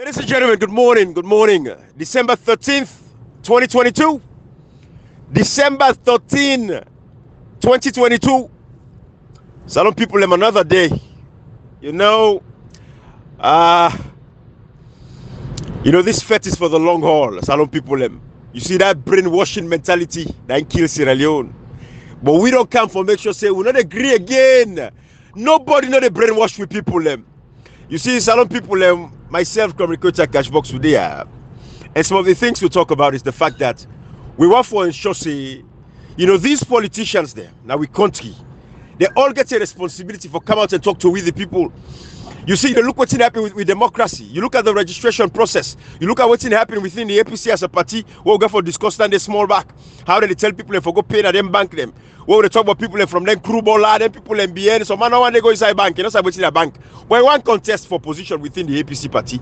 Ladies and gentlemen, good morning. Good morning. December 13th, 2022. December 13th, 2022. Salon people, another day. You know, uh, this fete is for the long haul. Salon people, you see that brainwashing mentality that kills Sierra Leone. But we don't come for make sure say we not agree again. Nobody know the brainwash with people. You see, Salon people, myself, communicator Cashbox today, and some of the things we talk about is the fact that we want for ensure say, these politicians there, now we country, they all get a responsibility for come out and talk to with the people. You see, look what's happening with democracy. You look at the registration process. You look at what's happening within the APC as a party. We'll go for discuss stand the small back. How do they tell people if we go pay and then bank them? What they talk about people from them crew baller, then people MBN. So man, when they go inside bank, not what's in a bank. When one contest for position within the APC party,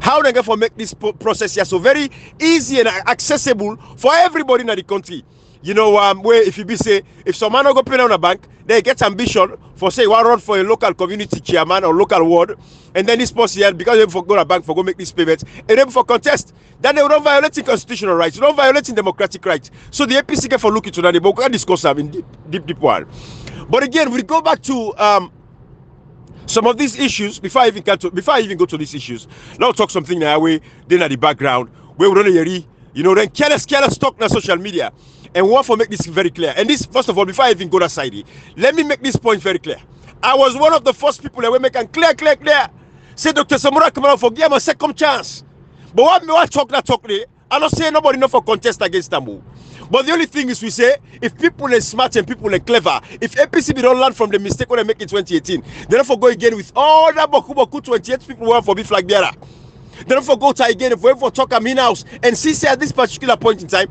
how they go for make this process here so very easy and accessible for everybody in the country. Where if you be say if some man go pay on a bank, they get ambition for say one run for a local community chairman or local ward, and then this person here because they for go to a bank for go make this payment, and then for contest, then they will not violating constitutional rights, not violating democratic rights. So the APC get for look into that, but we can discuss them in deep one. But again, we go back to some of these issues before I even go to these issues. Now talk something now way then at the background where we don't hear, then careless talk on social media. And we want to make this very clear. And this, first of all, before I even go that side, let me make this point very clear. I was one of the first people that were making clear. Say Dr. Samura Kamara for give him a second chance. But what talk, I don't say nobody know for contest against them. But the only thing is we say, if people are smart and people are clever, if APC don't learn from the mistake when they make in 2018, they don't go again with all that Boku 28 people who want for be flag bearer. They don't forgo to again if we ever talk in house and see at this particular point in time,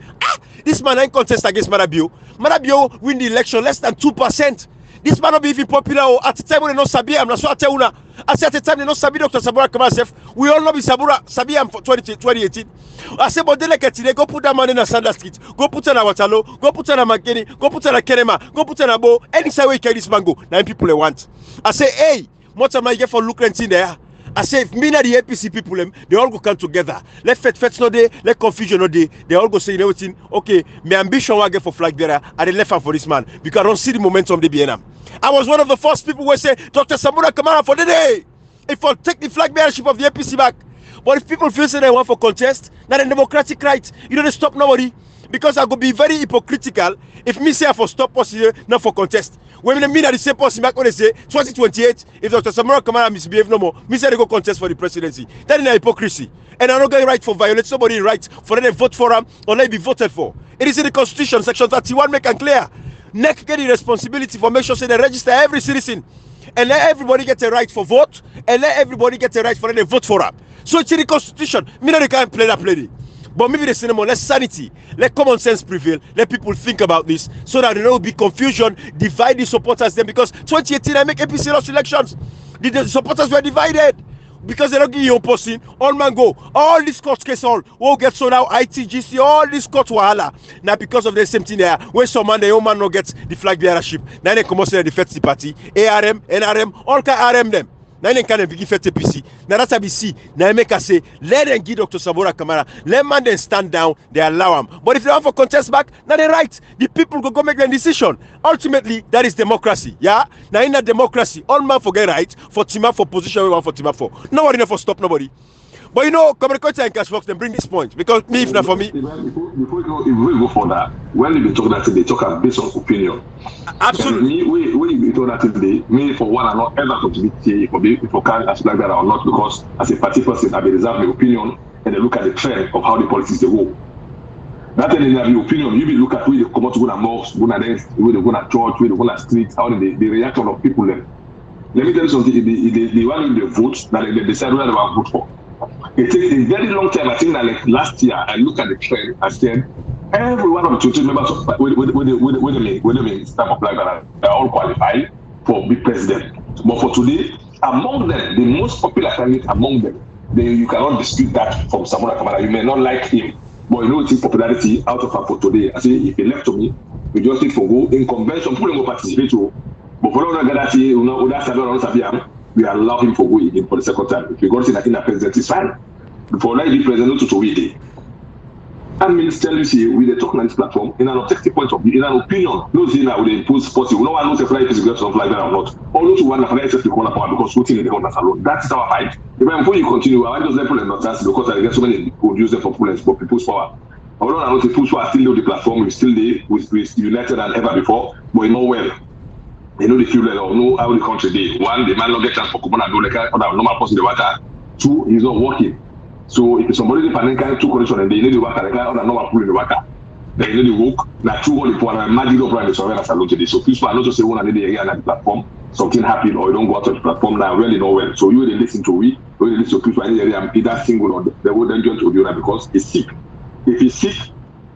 this man ain't contest against Marabio. Marabio win the election less than 2%. This man not be even popular at the time when they not Sabi. I'm not sure I said at the time they not Sabi Dr. Sabura Kamasef. We all know be Sabi for 2018. I said, but they go put that man in a Sanders Street, go put on a Watalo, go put on a McKinney, go put on a Kenema, go put on a Bo, any side way you carry this man go. 9 people they want. I say, hey, what am I get for look and see there? I say if me and the APC people they all go come together. Let fete no day, let confusion no day. They all go say everything. Okay, my ambition will get for flag bearer. I did left hand for this man because I don't see the momentum they be in. I was one of the first people who say Dr. Samura Kamara for the day. If I take the flag bearership of the APC back. But if people feel say they want for contest, not a democratic right, you don't stop nobody. Because I go be very hypocritical if me say I for stop us here, not for contest. When they mean at the same person back when they say 2028, if Dr. Samura Kamara misbehave no more, me say they go contest for the presidency. That is a hypocrisy. And I'm not going right for violate somebody's rights for them to vote for him or let be voted for. It is in the Constitution, section 31, make it clear. NEC get the responsibility for make sure say they register every citizen. And let everybody get a right for vote, and let everybody get a right for them to vote for him. So it's in the Constitution. Me know they can't play that play. But maybe they say no more, let sanity, let common sense prevail, let people think about this so that there will be confusion, divide the supporters then because 2018 I make APC lost elections. The supporters were divided because they don't give you a person, all man go, all these court cases all will get so now ITGC, all these court wahala. Now because of the same thing there, when some man the old man no gets the flag bearership, now they come out say the defensive party, ARM, NRM, all can RM them. Now they can't begin fete PC. Now that's how we see. Now make us say, let them give Dr. Samura Kamara. Let man then stand down. They allow him. But if they want for contest back, now they right. The people go make their decision. Ultimately, that is democracy. Yeah. Now in that democracy, all man forget right for team up for position we want for team up for. Nobody never stop nobody. But communicator and Cashbox then bring this point because me if not for me. Before you go for that, when they talk that they talk based on opinion. Absolutely. Me, when you talk that today, me for one, I'm not ever contribute if I can as like that or not because as a party person, I will reserve my opinion and they look at the trend of how the politics they go. That in the opinion, you will look at where they come out to go to mosque, go to dance, where they go to church, where they go to street, how the reaction of people then. Let me tell you something. The one in the vote that they decide whether they want to vote for. It takes a very long time. I think that like last year, I looked at the trend. I said, every one of the 22 members of with the staff of like that are all qualified for being president. But for today, among them, the most popular candidate among them, you cannot dispute that from Samura Kamara. You may not like him, but it's his popularity out of her for today. I say, if he left to me, we just need to go in convention. People will participate too. But for all that, we allow him for go again for the second time. If he got in the president, it's fine. before like the president to we and minister Lucy with the talk on this platform in an objective point of view, in an opinion, no zina will impose possible. No one knows if like is something like that or not. All those who want to access the corner power because voting in the corner alone. That's our fight. Before you continue, I just let people not answer because I get so many people use them for people's power. Although I know the people are still on the platform, we're still there, we're united than ever before, but you know well. You know the feel like or know how the country did. One, the man not get chance for common and do like other normal person the water. Two, he's not working. So if somebody can two conditions and they need the water, like other normal pool in the water, they need the work. Now two all the poor and magic up around the surveillance alone today. So people are not just say one and they again at the platform, something happened or you don't go out to the platform now, really know well. So you will listen to we, when you listen to people and either single or they will then join to the other because he's sick. If he's sick,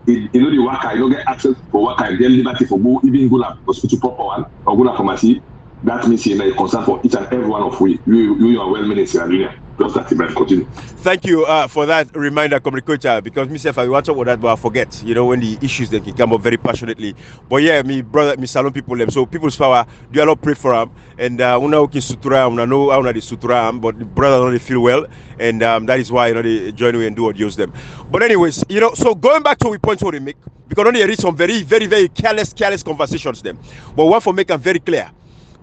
you know the worker, you don't get access for worker and get liberty for go even go to hospital proper one or go to pharmacy. That means you're a concern for each and every one of we. You are well managed in Union. Just that it continue. Thank you for that reminder, communicator. Because myself, I want to talk about that, but I forget. You know when the issues they can come up very passionately. But yeah, me brother, me salon people them. So people's power, do a lot pray for them. And una okay sutura, una know how they sutura, but the brother don't feel well, and that is why they join me and do use them. But anyways, so going back to the points what they make, because only read some very, very, very careless conversations them. But one for make them very clear.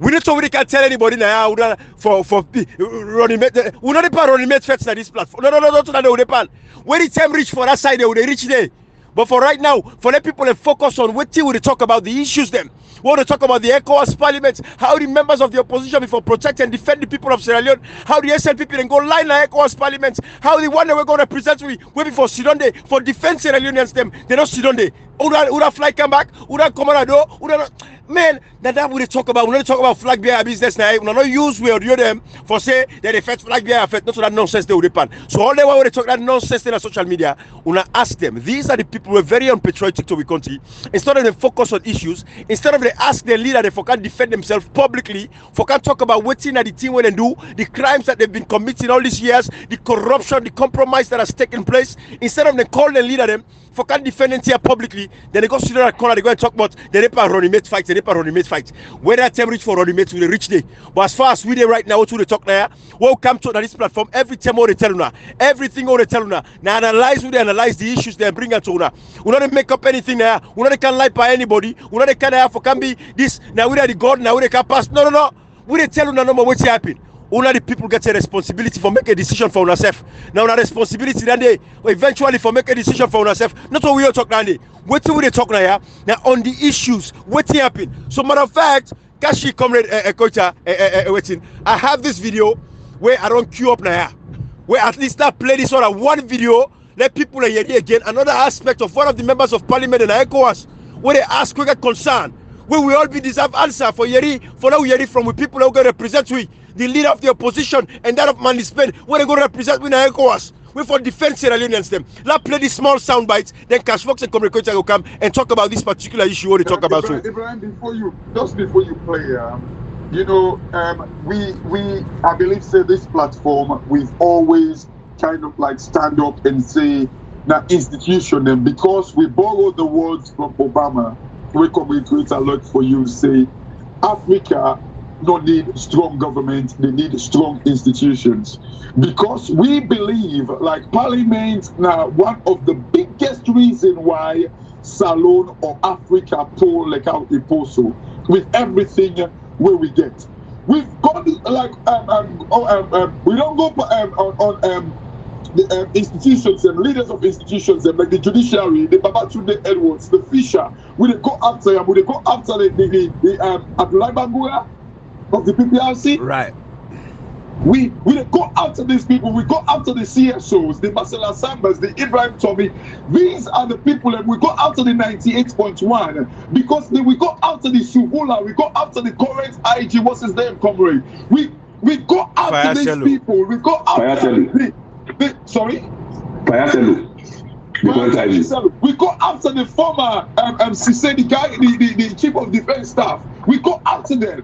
We don't really can tell anybody now for running mate. We not running mate fets na this platform. No, when the time reach for that side, they will reach there. But for right now, for let people focus on what we talk about the issues them. We want to talk about the ECOWAS Parliament, how the members of the opposition before protect and defend the people of Sierra Leone, how the SNPP then go line like ECOWAS Parliament, how the one that we're going to present we before sit on there for defense Sierra Leoneans them, they don't sit on there. Would fly come back? Would that come on a door? Man, that we talk about. We don't talk about flag bearer business now. We don't use we audio them for say that they fetch flag bearer affect not to that nonsense they would depend. So all they want to talk that nonsense in social media, we not ask them. These are the people who are very unpatriotic to the country. Instead of them focus on issues, instead of they ask their leader they can defend themselves publicly, can talk about what thing that the team when they do, the crimes that they've been committing all these years, the corruption, the compromise that has taken place. Instead of they call their leader them can defend them here publicly, then they go sit down at corner, they go and talk about the running mate fight, whether that time reach for running mates will reach there. But as far as we there right now, what we talk now, what come to this platform, every time what they tell you, everything what they tell you, now analyze the issues they bring out to you. We don't make up anything now, we don't can lie by anybody, we don't can have for can be this, now we are the God, now we can pass. No. We tell you no more what's happening. Only the people get a responsibility for make a decision for ourselves. Now, a responsibility that they eventually for make a decision for ourselves. Not what we all talk now. What do we talk now? Now on the issues, what happen? So matter of fact, Kashi comrade waiting. I have this video where I don't queue up now. Where at least I play this one video. Let people hear it again. Another aspect of one of the members of parliament in ECOWAS, where they ask quick concern. Where we all be deserve answer for Yeri, for now Yeri from the people who are going to represent we, the leader of the opposition and that of Manly Spain, where they going to represent we in ECOWAS. We for defense Sierra Leoneans them. Let's play these small sound bites, then Cash Fox and communicator will come and talk about this particular issue what they talk about. Ibrahim, before you play, we I believe say this platform we've always kind of like stand up and say now institution them because we borrow the words from Obama. We communicate a lot for you say Africa don't need strong government, they need strong institutions. Because we believe like Parliament now one of the biggest reason why Salon or Africa poll like how it so with everything where we get. We've got like we don't go on the institutions and leaders of institutions like the judiciary, the Babatunde Edwards, the Fisher, we go after them, we go after the Abdullah Bangura of the PPRC. Right. We go after these people, we go after the CSOs, the Marcela Sambas, the Ibrahim Tommy. These are the people and we go after the 98.1 because we go after the Subula, we go after the current IG, what's his name, comrade? We go after these people, we go after sorry? We go after the former Sise, the guy, the chief of defense staff. We go after them.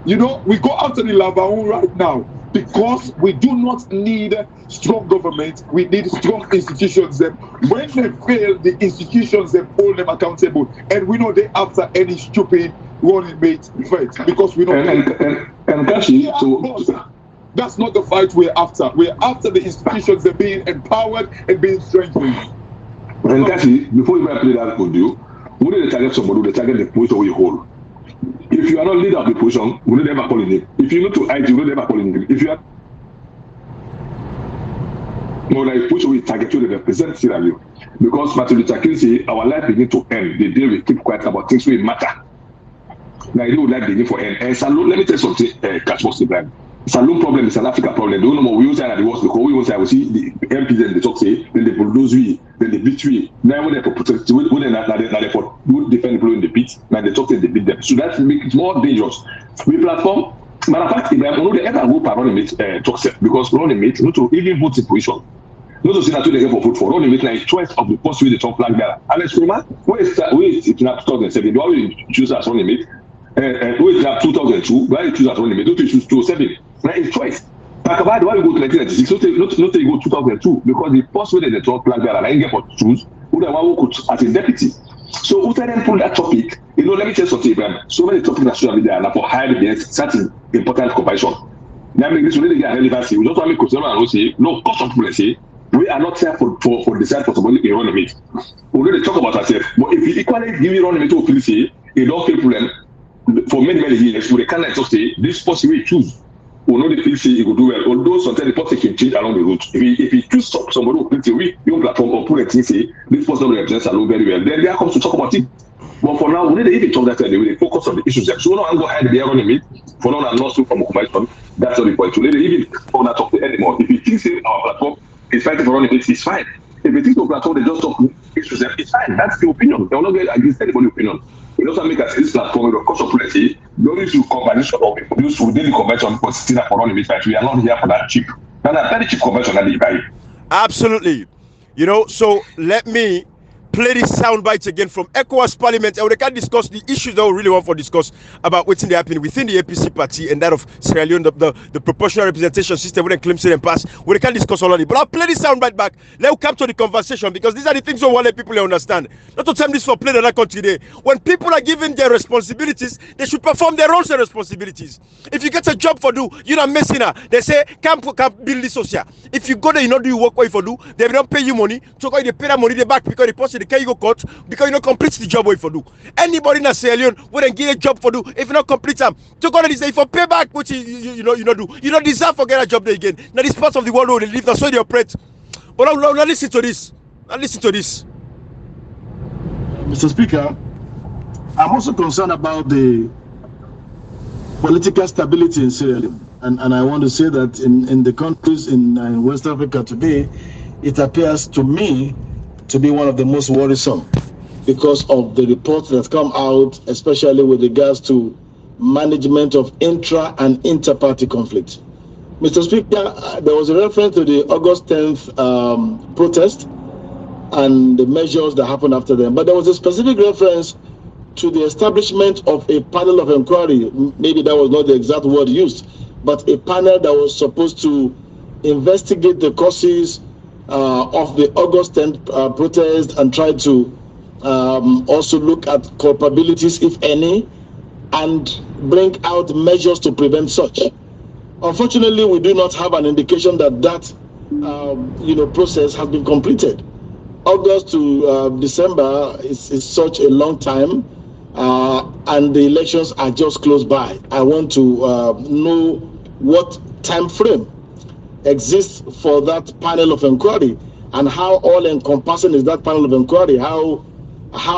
We go after the Lavaon right now because we do not need strong government. We need strong institutions. Them when they fail, the institutions them hold them accountable, and we know they after any stupid running mate fight because we know. And Kashi, That's not the fight we're after. We're after the institutions that are being empowered and being strengthened. And Cassie, before you play that audio, we need to target somebody, we target the position we hold. If you are not leader of the position, we don't ever call it. If you need to IT, we don't ever call it. If you are no, like position we target to represent Sierra Leone. Because Martin Luther King say our life begin to end the day we keep quiet about things we matter. Now you would like begin for end. And Salon, let me tell you something, Cash Ibrahim. Salon problem is an African problem. Don't know what we use at the worst because we use I will see the MPs and the talk say, then they bulldoze we, then they beat we. Now when they protect, when they not for defend people in the pit, now they talk say they beat them. So that makes it more dangerous. We platform, matter of fact, Ibrahim, we know they ever go for running mate talk set because running mate, not to even vote in position. Not to say that they get for vote for running mate like choice of the post with the top flag there. Alex Kuruma, where is it in 2007? Do I choose as running mate? Where is that 2002? Why you choose as running mate? Don't you choose 2007? Now it's choice. Like about why you go to 1996? Not you go 2002 because the first way that the top flag there and I get for choose who the one who could as a deputy. So who then pull that topic? You know, let me tell you something, man. So many topics that should be there and for higher the certain important compassion. Now make this really get relevancy. We just want to make consider and say no cost of people say we are not here for decide for somebody to run a meet. We really talk about ourselves. But if you equally give you run a meet to feel say you don't feel problem for many years, we can't just say this person we choose. We know the feel say it will do well. Although sometimes the person can change along the route. If you choose somebody who say we your platform or put a thing say this person represents alone very well, then they are come to talk about it. But for now, we need to even talk that they focus on the issues. So we don't go ahead and run a meet for now and not so from a convention. That's not the point. So they even not talk anymore. If you think say our platform is fighting for running it's fine. If they think the platform they just talk issues, it's fine. That's the opinion. They will not get against anybody's opinion. We also make us this platform of course of policy, don't need to conversation or produce within the convention for sitting for running fight. We are not here for that cheap. That's a very cheap convention that they buy. Absolutely. You know, so let me play this sound bites again from ECOWAS Parliament, and we can discuss the issues that we really want to discuss about what's happening within the APC party and that of Sierra Leone, the proportional representation system when they claim to them pass. We can discuss all of it. But I'll play this sound bite back. Let us come to the conversation because these are the things we want people to understand. Not to tell this for play that country today. When people are given their responsibilities, they should perform their roles and responsibilities. If you get a job for do, you're not messing up. They say, can't build this social. If you go there, you not do your work what you for do, they will not pay you money. So they pay that money they back because the person can you go court because you not complete the job what you for do. Anybody in Sierra Leone wouldn't give a job for do if you not complete them. So go say for payback, which you not do. You don't deserve to get a job there again. Now this part of the world where they live, that's why they operate. But now listen to this. Now listen to this. Mr. Speaker, I'm also concerned about the political stability in Sierra Leone. And I want to say that in the countries in West Africa today, it appears to me to be one of the most worrisome because of the reports that come out, especially with regards to management of intra and inter-party conflict. Mr. Speaker, there was a reference to the August 10th protest and the measures that happened after them, but there was a specific reference to the establishment of a panel of inquiry. Maybe that was not the exact word used, but a panel that was supposed to investigate the causes of the August 10th protest and try to also look at culpabilities, if any, and bring out measures to prevent such. Unfortunately, we do not have an indication that process has been completed. August to December is such a long time, and the elections are just close by. I want to know what time frame exists for that panel of inquiry and how all-encompassing is that panel of inquiry, how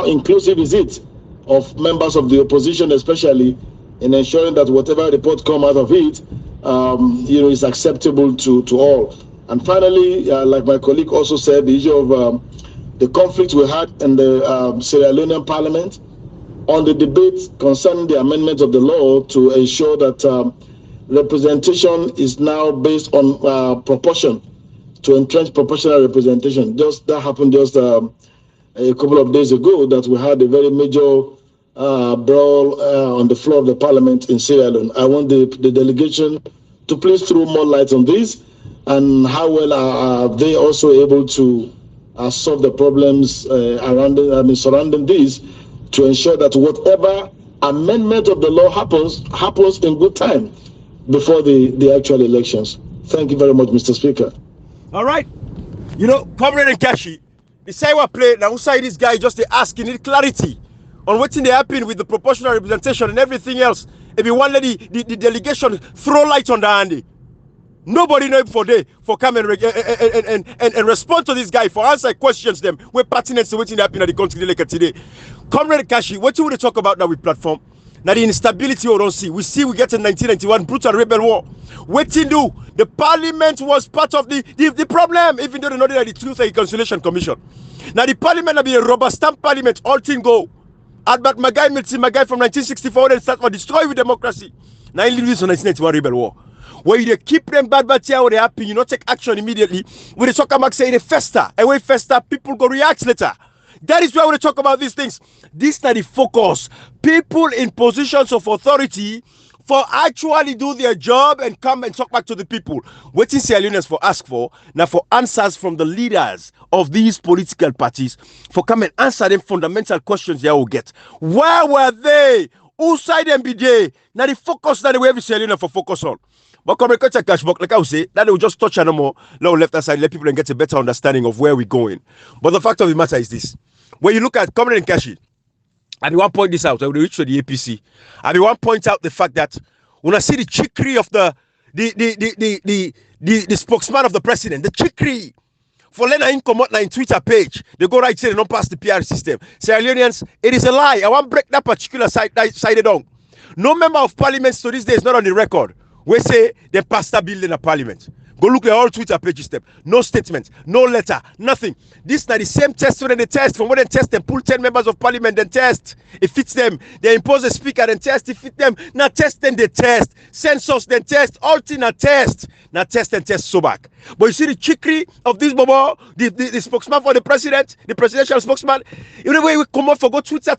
inclusive is it of members of the opposition, especially in ensuring that whatever report come out of it is acceptable to all. And finally, like my colleague also said, the issue of the conflict we had in the Sierra Leonean Parliament on the debate concerning the amendment of the law to ensure that representation is now based on proportion, to entrench proportional representation. Just that happened just a couple of days ago that we had a very major brawl on the floor of the Parliament in Sierra Leone. I want the delegation to please throw more light on this and how well are they also able to solve the problems surrounding this to ensure that whatever amendment of the law happens in good time. before the actual elections. Thank you very much, Mr. Speaker. All right. You know, Comrade and Kashi, the side we play now, side this guy just asking need clarity on what's in the happen with the proportional representation and everything else. If you want the delegation throw light on the handy. Nobody know for day for come and respond to this guy for answer questions them. We're pertinent to what's in the happen at the country like today. Comrade Kashi, what you want to talk about now with platform? Now the instability we don't see. We get in 1991 brutal rebel war. What to do? The parliament was part of the problem, even though they know that the Truth and Reconciliation Commission. Now the parliament will be a rubber stamp parliament, all thing go. Albert Magai from 1964 then start for destroy with democracy. Now he leaves on 1991 rebel war. Where you keep them bad here where they happen, you not take action immediately. When they talk about saying they fester, and when fester, people go react later. That is why we talk about these things. This is the focus. People in positions of authority for actually do their job and come and talk back to the people. What is Sierra Leoneans for ask for? Now for answers from the leaders of these political parties for come and answer them fundamental questions they will get. Where were they? Who side them be they? Now the focus that the way every Sierra Leonean for focus on. But come and cash book, like I would say, that they will just touch no more, now left hand side, let people get a better understanding of where we're going. But the fact of the matter is this. When you look at Comrade and Kashi, and you want to point this out, when we reach to the APC, and you want to point out the fact that when I see the trickery of the spokesman of the president, the trickery for letting come out in Twitter page, they go right here and don't pass the PR system. Sierra Leoneans, it is a lie. I want to break that particular side down. No member of parliament to this day is not on the record. We say they passed a bill in a parliament. Go look at all Twitter pages them. No statement, no letter, nothing. This is not the same test when they test. From when they test, they pull 10 members of parliament, then test. It fits them. They impose a speaker, then test. It fits them. Now test, then they test. Census, then test. All things are test. Now test and test so back. But you see the trickery of this bobo, the spokesman for the president, the presidential spokesman. You know, when we come out for go Twitter,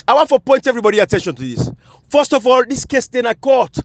I want to point everybody attention to this. First of all, this case in a court.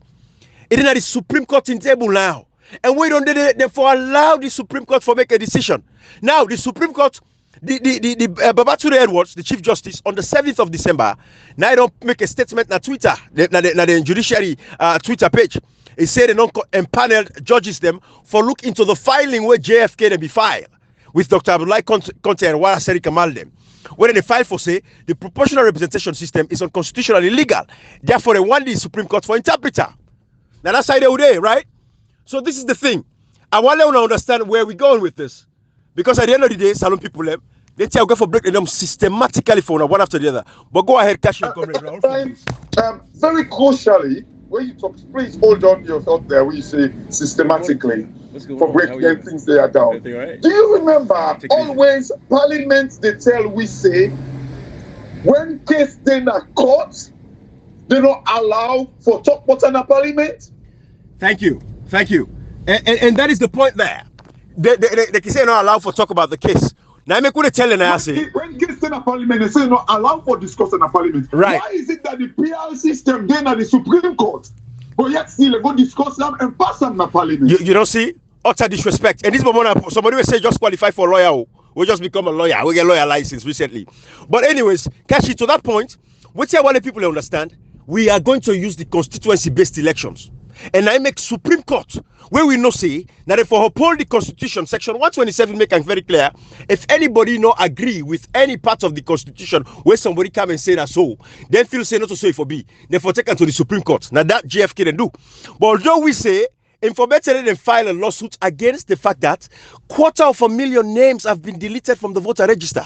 It is at the Supreme Court in table now. And we don't therefore allow the Supreme Court to make a decision. Now, the Supreme Court, Babatunde Edwards, the Chief Justice, on the 7th of December, now they don't make a statement on Twitter, the judiciary Twitter page. He said they don't empanel judges them for look into the filing where JFK they be filed with Dr. Abdullahi Conte and Wara Seri Kamal them. When they file for say the proportional representation system is unconstitutional illegal. Therefore, they want the Supreme Court for interpreter. Now that's how they would do, right? So this is the thing. I want to understand where we're going with this. Because at the end of the day, Salon people, they tell go for breaking them systematically for one after the other. But go ahead, Cash your comrade. Very crucially, when you talk, please hold on your thought there when you say systematically for breaking things they are down. Right? Do you remember always Parliament they tell we say when case then a court, they don't allow for talk what's in a parliament? Thank you. And that is the point there. They can say not allow for talk about the case. Now I make what they tell and I say when case in a parliament, they say not allow for discuss in a parliament. Right. Why is it that the PR system then at the Supreme Court, but yet still they go discuss them and pass them in a parliament? You don't see? Utter disrespect. And this moment somebody will say just qualify for a lawyer. We just become a lawyer. We get lawyer license recently. But anyways, Kashi, to that point, what I want the people to understand, we are going to use the constituency-based elections. And I make Supreme Court, where we know say, that for uphold the Constitution, Section 127 make it very clear, if anybody not agree with any part of the Constitution, where somebody come and say that so, then feel say not to say it for be, therefore take it to the Supreme Court. Now that JFK can do. But although we say, information and file a lawsuit against the fact that 250,000 names have been deleted from the voter register.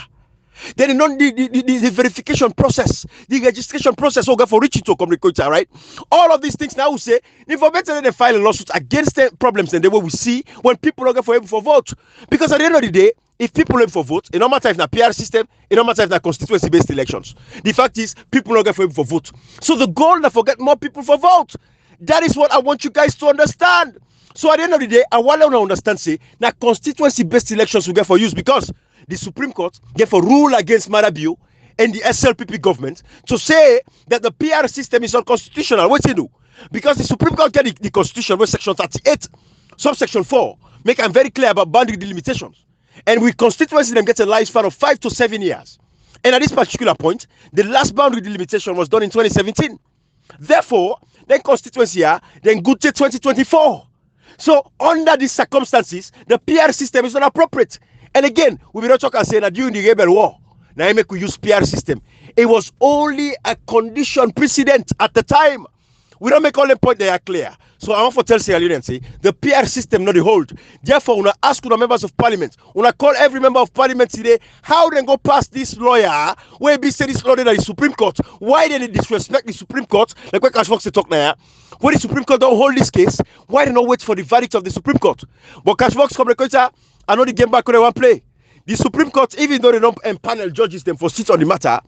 Then the verification process, the registration process, okay, for reaching to communicate, right? All of these things now we say, if for better than file a lawsuit against the problems and the way we see when people are going for vote. Because at the end of the day, if people are for vote, it no matter if na PR system, it no matter if na constituency-based elections. The fact is, people are going for vote. So the goal is to get more people for vote. That is what I want you guys to understand. So at the end of the day, I want to understand, say, na constituency-based elections we get for use because the Supreme Court gave a rule against Marabio and the SLPP government to say that the PR system is unconstitutional. What do you do? Because the Supreme Court get the Constitution with Section 38, subsection 4, make them very clear about boundary delimitations. And with constituency, them get a lifespan of 5 to 7 years. And at this particular point, the last boundary delimitation was done in 2017. Therefore, then constituency, then good to 2024. So under these circumstances, the PR system is not appropriate. And again, we will not talk and say that during the Rebel War, now make we use PR system. It was only a condition precedent at the time. We don't make all the point they are clear. So I want to tell Sierra Leone, say the PR system not the hold. Therefore, when I ask the members of parliament, when I call every member of parliament today, how they go past this lawyer, where be say this lawyer that the Supreme Court, why they disrespect the Supreme Court, like what Cash Fox talk now. When the Supreme Court don't hold this case, why they not wait for the verdict of the Supreme Court? But Cash Fox come the I know the game back when they want to play. The Supreme Court, even though they don't empanel judges them for seats on the matter,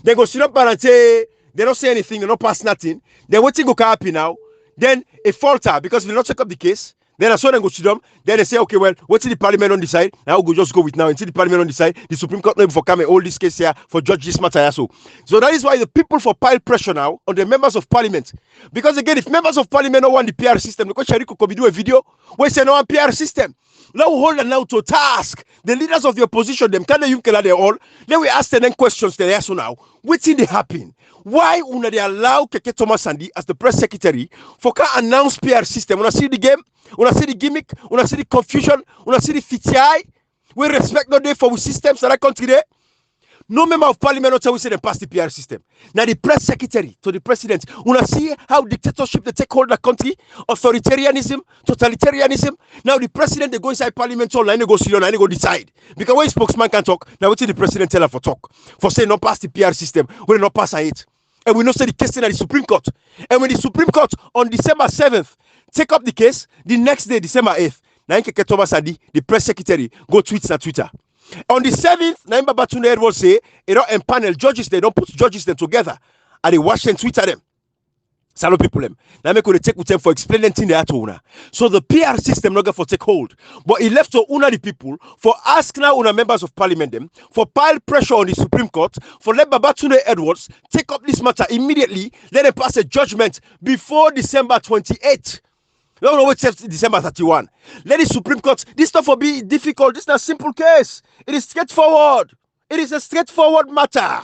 they go sit up and say they don't say anything, they don't pass nothing. They're waiting to go happy now. Then a falter because they not check up the case. Then as soon as go to them, then they say, okay, well, what's the parliament on the side? Now we'll just go with now until the parliament on the side. The Supreme Court not for come and hold this case here for judge this matter. So that is why the people for pile pressure now on the members of parliament. Because again, if members of parliament don't want the PR system, the question could do a video where say no one PR system. Now we hold them now to task. The leaders of the opposition, them can they all. Then we ask them questions. They ask now, what's in the happen? Why una they allow Keke Thomas Sandy as the press secretary for can announce PR system? Una see the game, una see the gimmick, una see the confusion, una see the fiti. We respect no day for systems that I country there. No member of parliament not tell we say they pass the PR system. Now the press secretary to the president, una see how dictatorship they take hold of the country, authoritarianism, totalitarianism. Now the president they go inside parliament online, they go sit down and they go decide. Because when spokesman can talk, now what the president tell her for talk? For say not pass the PR system, we not pass it. And we know say the case in the Supreme Court. And when the Supreme Court on December 7th take up the case, the next day, December 8th, now Keke Thomas Adi, the press secretary, go tweets on Twitter. On the 7th, Naimba Batunde Edwards say, they don't empanel judges, they don't put judges them together. And they wash and Twitter them. Salo people them. Now make we take with them for explaining things they to una. So the PR system not going for take hold. But it left to una the people for ask now una members of parliament them for pile pressure on the Supreme Court for let Babatunde Edwards take up this matter immediately, let them pass a judgment before December 28th. No, wait till December 31. Let the Supreme Court, this stuff will be difficult. This is not a simple case. It is straightforward. It is a straightforward matter.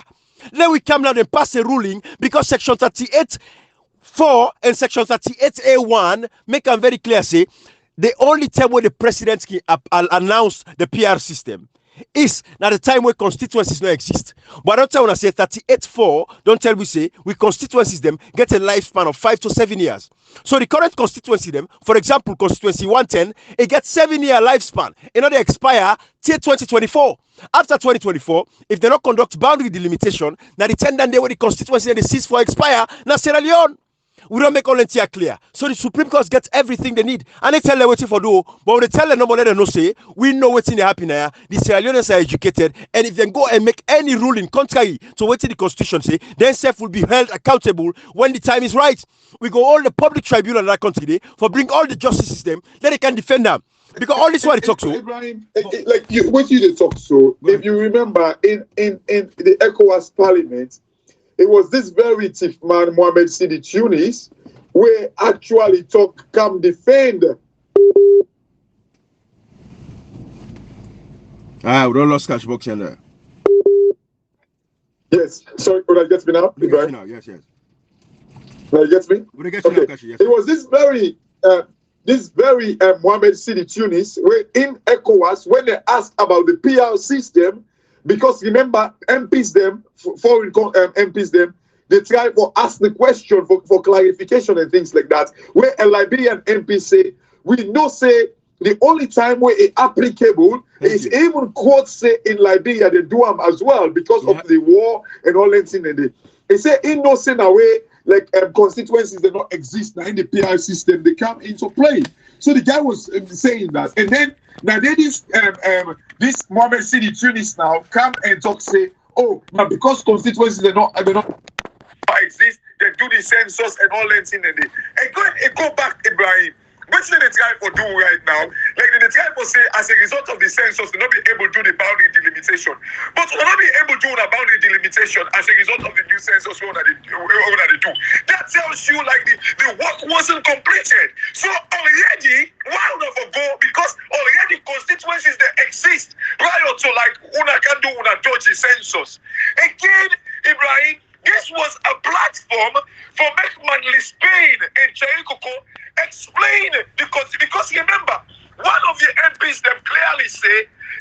Then we come down and pass a ruling because Section 38(4) and Section 38(a)(1) make them very clear, say, the only time where the president can announce the PR system is now the time where constituencies don't exist. But don't tell when I say 38(4), don't tell we say we constituencies them get a lifespan of 5 to 7 years. So the current constituency them, for example, constituency 110, it gets 7-year lifespan. It not expire till 2024. After 2024, if they don't conduct boundary delimitation, now the 10 day where the constituency and the cease for expire, now Sierra Leone. We don't make all the clear. So the Supreme Court gets everything they need. And they tell them what for do. But when they tell them nobody let them know say, we know what's in the happen there. The Sierra Leoneans are educated. And if they go and make any ruling contrary to what the Constitution say, then self will be held accountable when the time is right. We go all the public tribunal in that country there for bring all the justice system, then they can defend them. Because all this is what they talk so. Ibrahim, like you, what you talk so, if you remember in the ECOWAS Parliament, it was this very chief man, Msg Dec, where actually talk come defend. We don't lost cash box in there. Yes, sorry, would I get me now? Right now, yes. Will I get me? Okay. Cash, yes. It was this very Msg Dec, where in ECOWAS, when they asked about the PR system, because remember, MPs them, foreign MPs them, they try to ask the question for clarification and things like that. Where a Liberian MP say, we know say the only time where it applicable is even courts say in Liberia they do them as well because of the war and all that thing. They say in no sin away like constituencies that don't exist now in the PR system, they come into play. So the guy was saying that, and then now this Msg Dec now come and talk say, oh, now because constituencies they don't exist, they do the census and all that thing. And go back, Ibrahim. Which they try for do right now, like they try for say as a result of the census, they not be able to do the boundary delimitation. But we not be able to do the boundary delimitation as a result of the new census what they do. That tells you like the work wasn't completed. So already, while of ago, because already constituencies that exist prior to like una can do una dodgy census. Again, Ibrahim, this was a platform for make Manly Spain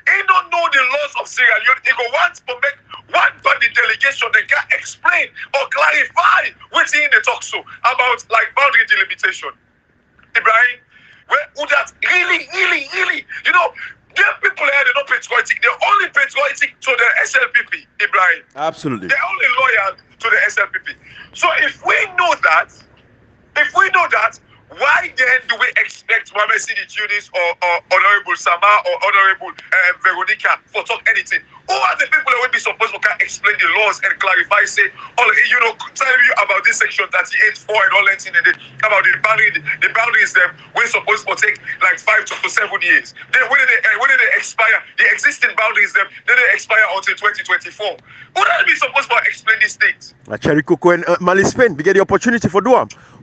He don't know the laws of Sierra Leone. He go want to make one body delegation that can explain or clarify what's in the talk so about like boundary delimitation. Ibrahim, who that really, you know, there are people here, they're not patriotic. They're only patriotic to the SLPP, Ibrahim. Absolutely. They're only loyal to the SLPP. So if we know that, why then do we expect Mohamed Sidi Tunis or Honorable Sama or Honorable Veronica for talk anything? Who are the people that will be supposed to explain the laws and clarify, say, you know, tell you about this section 38.4 and all that thing, about the boundaries them we're supposed to take like 5 to 7 years. Then when did they expire? The existing boundaries them, then they expire until 2024. Who are we supposed to explain these things? Cherry Coco and Mali Spain, we get the opportunity for do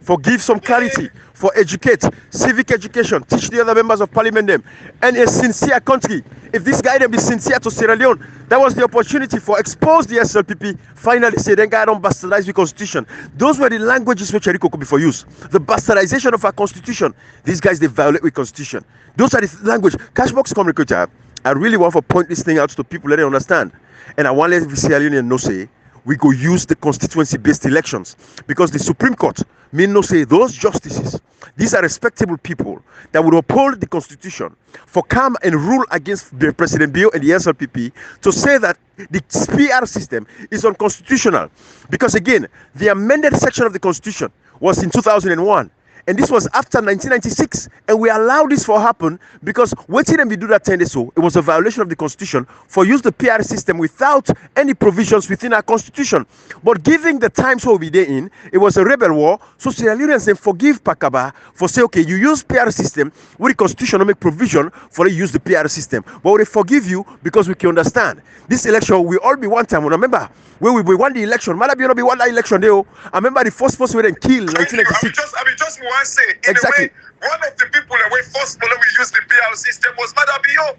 for give some clarity, for educate, civic education, teach the other members of parliament them, and a sincere country. If this guy then be sincere to Sierra Leone, that was the opportunity for expose the SLPP, finally say then guy don't bastardize the constitution. Those were the languages which Cheriko could be for use. The bastardization of our constitution. These guys, they violate with constitution. Those are the language. Cashbox communicator, I really want to point this thing out to people, let them understand. And I want to let Sierra Leone know say, we go use the constituency-based elections because the Supreme Court may not say those justices, these are respectable people that would uphold the constitution for come and rule against the President Bio and the SLPP to say that the PR system is unconstitutional because again, the amended section of the constitution was in 2001. And this was after 1996, and we allowed this to happen because waiting and we do that 10 days so, it was a violation of the constitution for use the PR system without any provisions within our constitution. But giving the times so we there in, it was a rebel war. So Sierra Leoneans then forgive Pakaba for say, okay, you use PR system with the constitution to make provision for you use the PR system. But we forgive you because we can understand this election will all be one time. Remember, when we won the election, Malabi not be one that election there. I remember the first person we then killed in 1996. I just want to say, in exactly. a way, one of the people that we first we used the PR system was Madabio.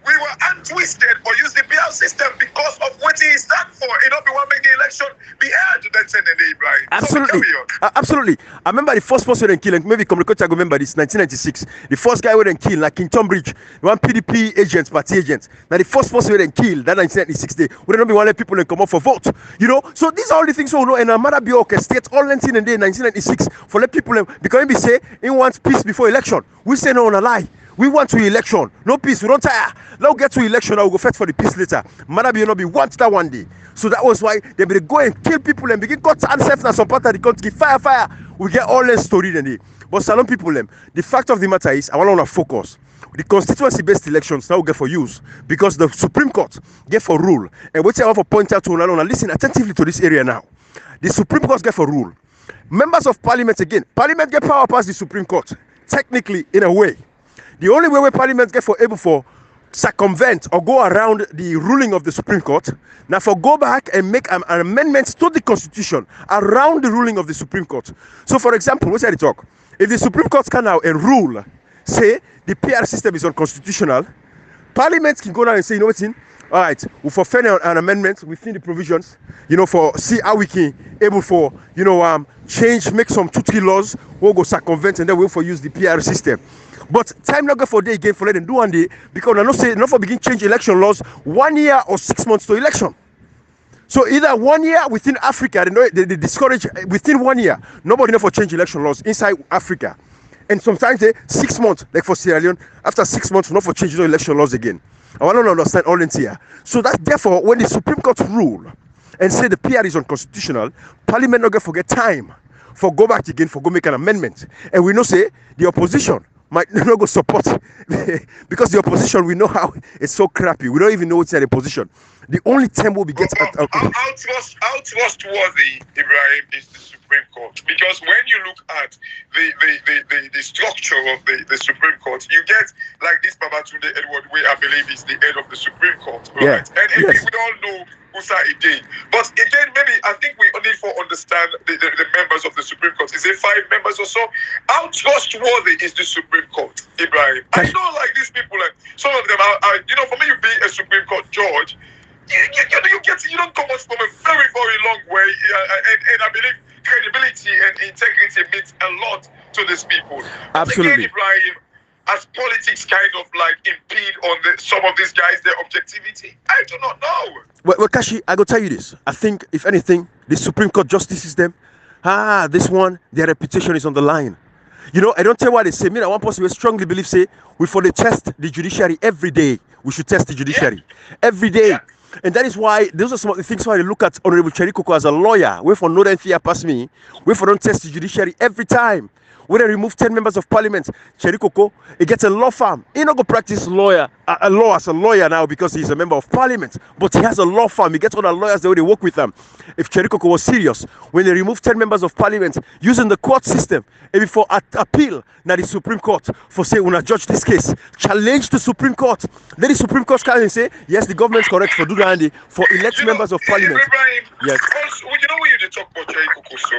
We were untwisted or use the PR system because of what he stand for. You know, we want to make the election be held. That's in the Ibrahim. Absolutely. So absolutely. I remember the first person we then killed, and maybe communicator remember this, 1996. The first guy we then killed, like King Tom Bridge, one PDP agents, party agents. Now the first person we then killed, that 1996 day, we don't be one people that come up for vote. You know, so these are all the things we know. And Amara be orchestrate all 19 and day 1996 for let people because we say he wants peace before election. We say no on a lie. We want to election, no peace. We don't tire. Now get to election. I will go fight for the peace later. Manabi not be want that one day. So that was why they will go and kill people and begin cut and self and some part of the country. Fire. We get all that story then. But Salon people them. The fact of the matter is, I want to focus. The constituency-based elections now get for use because the Supreme Court get for rule. And what I want to point out to and listen attentively to this area now. The Supreme Court get for rule. Members of Parliament again. Parliament get power past the Supreme Court. Technically, in a way. The only way Parliament get for able for circumvent or go around the ruling of the Supreme Court, now for go back and make an amendment to the Constitution around the ruling of the Supreme Court. So, for example, what's the talk? If the Supreme Court can now and rule, say the PR system is unconstitutional, Parliament can go down and say, you know what's in? All right, we'll forfeit an amendment within the provisions, you know, for see how we can able for, you know, change, make some 2-3 laws, we'll go circumvent and then we'll for use the PR system. But time not go for day again for let them do one day because we're not saying not for begin change election laws 1 year or 6 months to election. So either 1 year within Africa, they discourage within 1 year, nobody know for change election laws inside Africa. And sometimes they 6 months, like for Sierra Leone, after 6 months, not for changing election laws again. I want to understand all in here. So that therefore, when the Supreme Court rule and say the PR is unconstitutional, Parliament not gonna forget time for go back again for go make an amendment. And we know say the opposition might not go support because the opposition we know how it's so crappy. We don't even know what's in the position. The only time we get how trustworthy Ibrahim is the Supreme Court, because when you look at the structure of the Supreme Court, you get like this Babatunde Edward Way, I believe is the head of the Supreme Court, right? Yeah. And yes. we all know Usa Ide. But again, maybe I think we need to understand the members of the Supreme Court. Is it 5 members or so? How trustworthy is the Supreme Court, Ibrahim? I know like these people, like some of them are you know, for me, you be a Supreme Court judge, you don't come out from a very, very long way, and I believe credibility and integrity means a lot to these people. Absolutely. Again, Ibrahim, as politics kind of like impede on some of these guys their objectivity? I do not know. Well, Kashi, I go tell you this. I think, if anything, the Supreme Court justices them. This one, their reputation is on the line. You know, I don't tell what they say. Me, that one person will strongly believe, say, we for the test the judiciary every day. We should test the judiciary every day. Yeah. And that is why, those are some of the things why they look at Honorable Cherikoko as a lawyer. Wait for no them fear pass me. Wait for don't test the judiciary every time. When they remove 10 members of parliament, Cherikoko, he gets a law firm. He not go practice law as a lawyer now because he's a member of parliament. But he has a law firm. He gets all the lawyers that they work with them. If Cherikoko was serious, when they remove 10 members of parliament using the court system, and before appeal, now the Supreme Court for say, when I judge this case, challenge the Supreme Court. Then the Supreme Court can say, yes, the government's correct for doing that for elect members of parliament. Ibrahim, yes. Also, you know when you talk about Cherikoko, so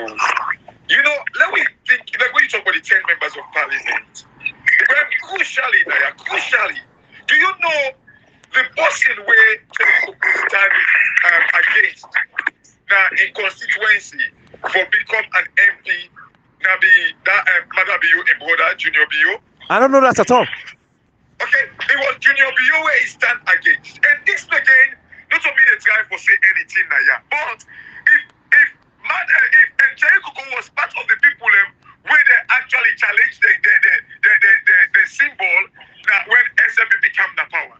you know, let me think, like when you talk about the 10 members of parliament, crucially, do you know the person where Cherikoko stand against now in constituency for become an MP, now be that Mother Bio and brother Junior Bio? I don't know that at all. Okay, it was Junior Bio where he stand against. And this again, not only the try for say anything now, yeah, but if Cherikoko was part of the people where they actually challenged the symbol that when SMB became the power.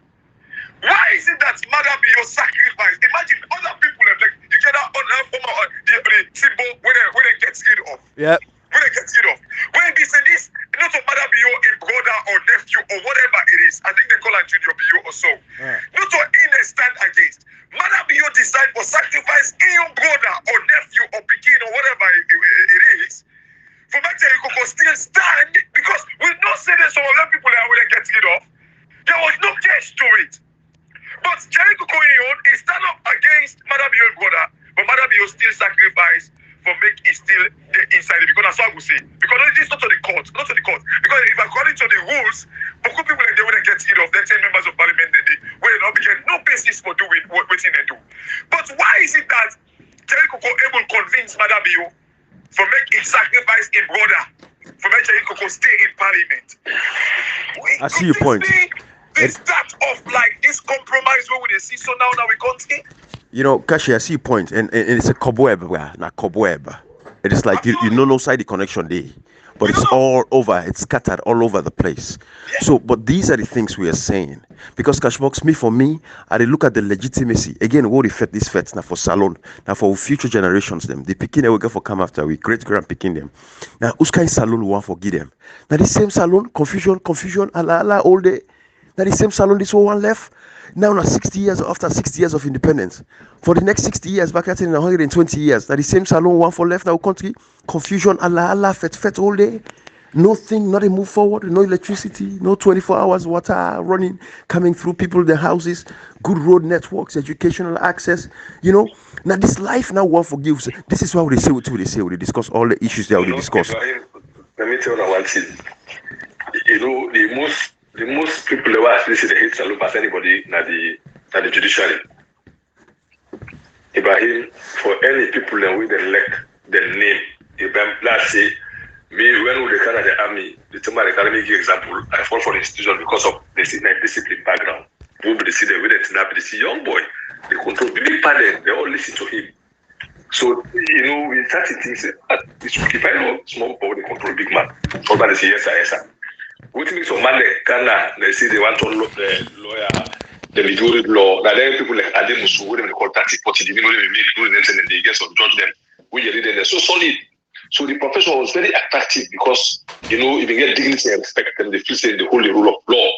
Why is it that Mother Bio sacrifice? Imagine other people like you get that the symbol when they get rid of. Yeah. When they get rid of. When they say this, not of Mother Bio in brother or nephew or whatever it is. I think they call it Junior Bio or so. Yeah. Not to in a stand against. Mother Bio decide for sacrifice in your brother or nephew or pikin or whatever it is. For make Cherikoko still stand because we don't say that some of them people that will get rid of. There was no case to it. But Cherikoko is stand up against Mother Bio brother, but Mother Bio still sacrifice for make it still inside it. Because that's what I would say. Because it's not to the court. Not to the court. Because if according to the rules, people they wouldn't get rid of them 10 members of parliament they not begin no basis for doing what they do. But why is it that Cherikoko able to convince Mother Bio for make it sacrifice in brother for make Cherikoko stay in parliament? I see your point. This that of like this compromise where we see so now we can't see. You know, Kashi, I see your point, and it's a cobweb, not cobweb. It is like you know no side connection there, but it's all over. It's scattered all over the place. Yeah. So, but these are the things we are saying because Cashbox, for me, I look at the legitimacy again. What effect this fets now for Salon, now for future generations them. The picking they will get for come after we great grand picking them. Now, who's kind Salon will want forgive them? Now the same Salon confusion, Allah all day. Now the same Salon this one left. Now 60 years after 60 years of independence. For the next 60 years, back at in 120 years, now the same Salon one for left our country. Confusion, Allah, fet all day. Nothing, not a move forward, no electricity, no 24 hours water running, coming through people, their houses, good road networks, educational access. You know, now this life now one forgives. This is why they say what they say. We discuss all the issues that we discuss. Let me tell you one thing. You know, the most people who are actually the hate Salon pass anybody na the judiciary. Ibrahim, for any people that we elect the name, Ibrahim, let's say, me when we carry the army, the Timber Academy give example, I fall for the institution because of the discipline background. We will see the way that they see young boy, they control big parents, they all listen to him. So, you know, we start to think, if I know small boy, they control big man. So that is yes, sir. Which means on Monday, Ghana, they say they want to lawyer, the majority law. That then people like Adam Musu, they call 30-40, they know they make anything and they get some judge them. We read them, they're so solid. So the profession was very attractive because, you know, if you get dignity and respect them, they feel say the holy rule of law.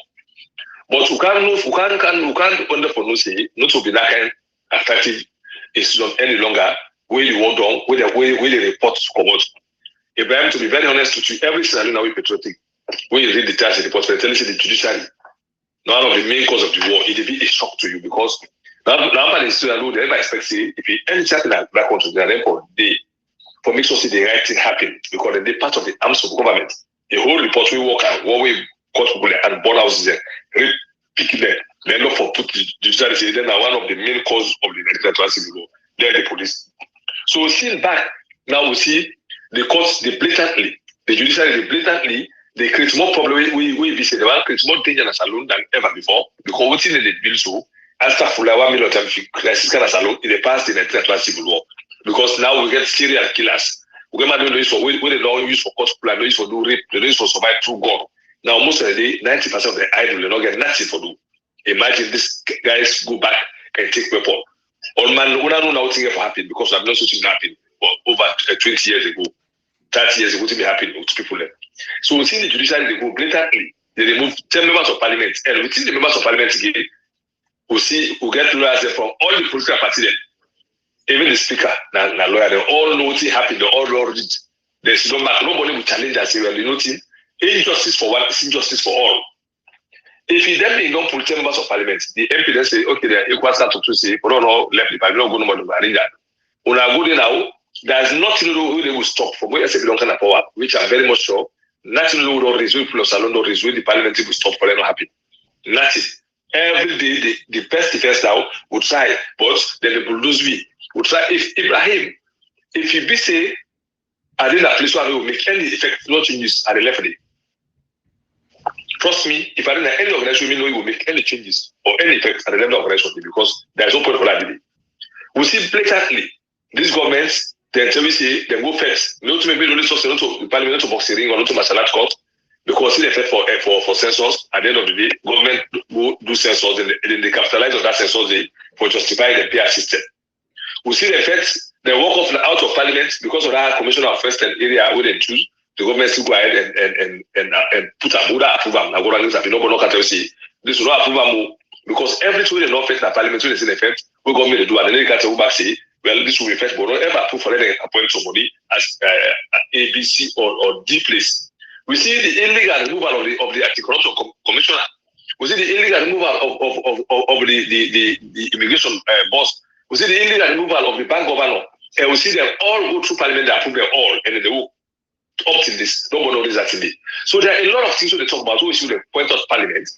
But we can't under for no say, not to be that kind of attractive institution any longer, where you walk down, where the reports come out. Ibrahim, to be very honest with you, every scenario now we patriotic. When you read the tax report, they tell you the judiciary, one of the main cause of the war, it will be a shock to you because now is still alone, they never expect say if you any something like that country, they are there for day for make sure see the right thing happen because they're part of the arms of government. The whole report we work at one way court people and border houses there, picking them, they look for put the judiciary, then are one of the main cause of the medical civil war. They're the police. So seeing back, now we see the courts, the judiciary, they blatantly they create more problem. We be say they will create more danger in a salon than ever before because what's in the bill so after full 1 million time crisis in a salon in the past in the civil war because now we get serial killers. We get mad for we they don't use for court plan, use for do rape, they use for survive through God. Now most of the day, 90% of the idle they don't get nothing for do. Imagine these guys go back and take weapon. All man, we don't know nothing ever happened because I'm not something happened over 20 years ago, 30 years ago to be happening to people there. So within the judiciary, they go blatantly, they remove 10 members of parliament, and within the members of parliament again, we get lawyers from all the political parties there. Even the speaker, na lawyer, they all know what happened, they all know it. There's nobody will challenge and say, well, you know, injustice for one is injustice for all. If you then be non political members of parliament, the MP then say, okay, they're equal status to say, but no, left the parliament, no go no more that. When I go there now, there's nothing they will stop from where I say we don't kind of power, which I'm very much sure. Nothing will resolve plus alone or resolve the parliament will stop for them not happy. Nothing. Every day the best defense now will try, but then the bulldoze will try. If Ibrahim, if you be say, I did a place where we will make any effect, no changes at the left day. Trust me, if I didn't have any organization, we know we will make any changes or any effect at the level of organization because there is no point for that today. We see blatantly these governments, they tell me say they go first. Not to maybe only source, not to parliament, not to boxing ring or not to martial arts court, because see the effect for census. At the end of the day, government go do census and then they capitalize on that census for justifying the PR system. We see the effects. They walk off out of parliament because of that commissioner of first area where they choose. The government still go ahead and put a Buddha approval. Now go around and nobody say this will not approve because everything they not affect the parliament will see effect. We government they do and then they can't go back say well this will be effect, but not ever approve for them to appoint somebody as A, B, C or D place. We see the illegal removal of the anti-corruption commissioner. We see the illegal removal of the immigration boss. We see the illegal removal of the bank governor. And we see them all go through parliament, they approve them all, and then they will up to this. Nobody knows that today. So there are a lot of things we talk about. We should point out parliament.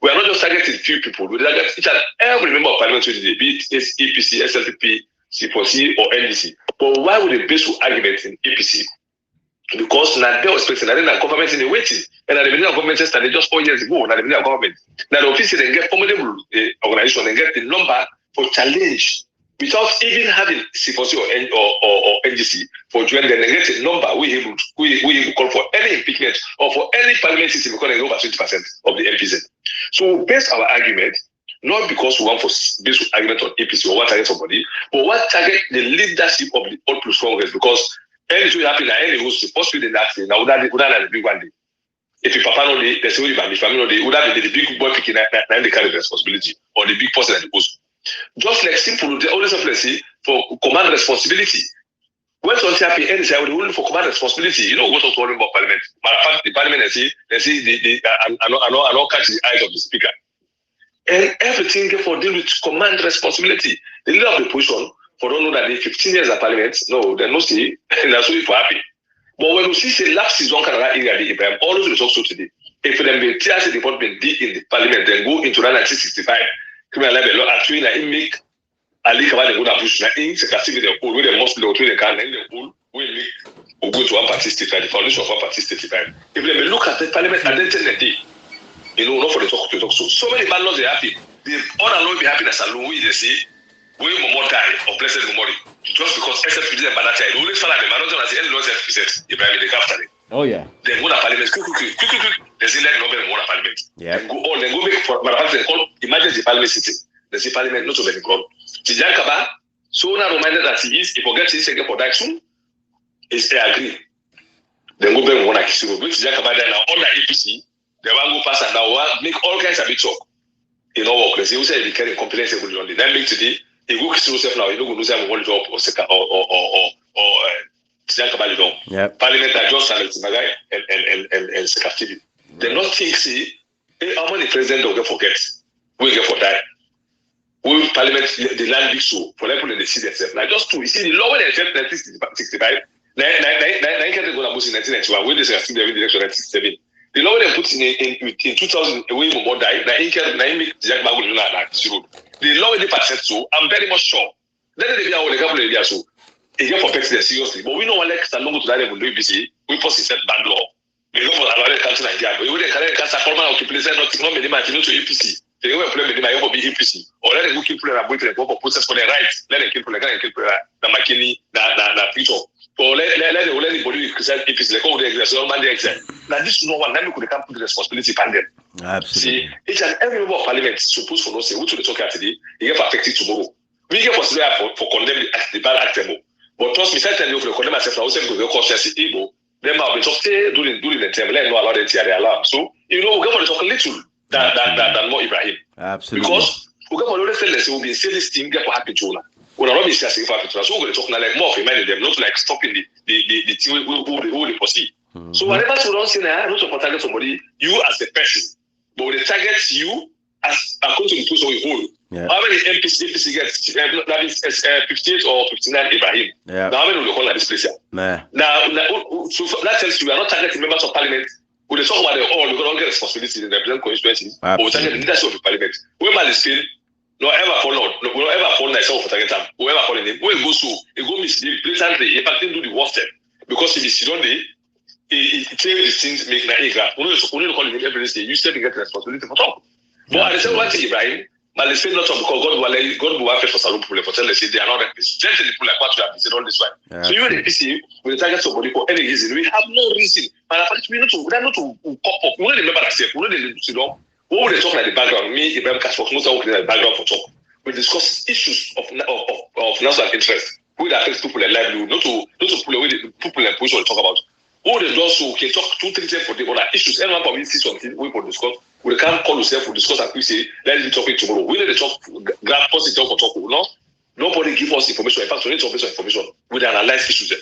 We are not just targeting few people. We target each and every member of parliament today, be it EPC, SLPP, C4C, or NDC. But why would they base your argument in EPC? Because now they were expecting that the government in the waiting, and at the beginning of government started just 4 years ago. At the beginning of government, now the office they get formidable organization and get the number for challenge. Without even having C4C or NGC for joining, then they get a number we call for any impeachment or for any parliament system because they go over 20% of the MPZ. So base our argument, not because we want for base argument on APC or what target somebody, but what target the leadership of the All Plus Congress because anything happen at any host, supposed to be the next thing. Now would that the big one day? If your papa no day, there's only family no day, would that be the big boy picking that they carry the responsibility or the big person at the post? Just like simple, they always have to say for command responsibility. When something happens, any side will only for command responsibility. You know what to worry about parliament. But the parliament, they see, I not catch the eyes of the speaker, and everything for deal with command responsibility. The leader of the position for don't know that they 15 years at parliament. No, they no see, and that's only for happy. But when you see say lapses on Canada area, I'm always will talk so today. If them be TRC department D in the parliament, then go into 1965. Criminal level actually na make Ali Kaba de go na push na in secretive the pool where they must be the can and the pool will make go to one party state the foundation of one party state. If they look at the parliament at the day, you know, not for the talk to talk so many bad laws they happy. They all alone be happy that salon we they say we more die of blessed memory just because except them by that time always follow them. I don't know as the end laws have Ibrahim they after it. Oh yeah. Then go to parliament quick. They say let nobody go to parliament. Yeah. Then go make for they call emergency parliament sitting. They say parliament not so very good. Tijan Kaba so now reminded that he is if forget his second for that soon is they agree. Then go back one kiss go Tijan Kaba then now under APC they want go pass and now make all kinds of big talk. You know what? They say they carry competence with on the then make today he go kiss himself now you know go lose him one job or second or yep. Parliament are just and secretive. They not think see how many president will get forget. We get for that. We parliament the land big so for example they see themselves. Like just two, you see the law when they said 1965, 19 go in 1991 when they say still the election 1967. The law when they put in 2000 away more die. Make Jack Bagu zero. The law when they passed so I'm very much sure. Then they be our couple of so. It's for protect them seriously, but we know like Salongo to that level do ABC. We post set bad law. You go for another country Nigeria, but you would carry a cancer formal occupation, not many imagine to APC. They will play with my own APC. Or let them go kill player and wait for process for their rights. Let them kill player and kill player, the McKinney, the Peter. Or let anybody criticize APC, like all the exercise, man, the exercise. Now, this is no one, then we could come to the responsibility upon them. Absolutely. See, each and every member of parliament is supposed for no say, which will talk today, you get affected tomorrow. We get possible for condemn the bad actor. But trust me, certainly, if you condemn myself, I will say, because your conscience is evil. Them have been talking during the time, let no allow them to their alarm. So, you know, we're going to talk a little than more Ibrahim. Absolutely. Because we're going to tell us, we'll be saying this thing, get for happy to we're not be saying for happy to so we're going to talk now like more of reminding them, not like stopping the thing who they foresee. So, whatever you don't say now, not to target somebody, you as a person, but when they target you as according to the person we hold. Yeah. How many APC gets? That is 58 or 59 Ibrahim. Yeah. Now how many will they call at this place here? Nah. Now, so that tells you we are not targeting members of parliament. We they talk about them all. We don't get responsibility in represent constituencies. But we target the leadership of the parliament. When man is still, no ever fall out. No ever fall myself for target time. Whoever fall in him. When it goes so, it go mislead blatantly. He can't do the worst step because if he don't he tell the things make na egra. We don't call him every day. You still get responsibility for talk. But at the same time, Ibrahim. But they say not because God will for Salon people for tell us they are not representing the people like what you have said all this while. Yeah. So you in the PC will target somebody for any reason. We have no reason. But we not to pop up. We don't remember ourselves. We don't you know. What would they talk like the background? Me, Ibrahim Kasfor, most of the background for talk. We discuss issues of national interest. We that affects people like livelihood, not to pull away the people like position to talk about. All the doors so can talk 2-3 times for the other issues. Anyone probably see something we can discuss. We can't call yourself to discuss and we say, let's be talking tomorrow. We need to talk, grab positive talk for talk. No? Nobody give us information. In fact, we need to have information. We analyze issues there.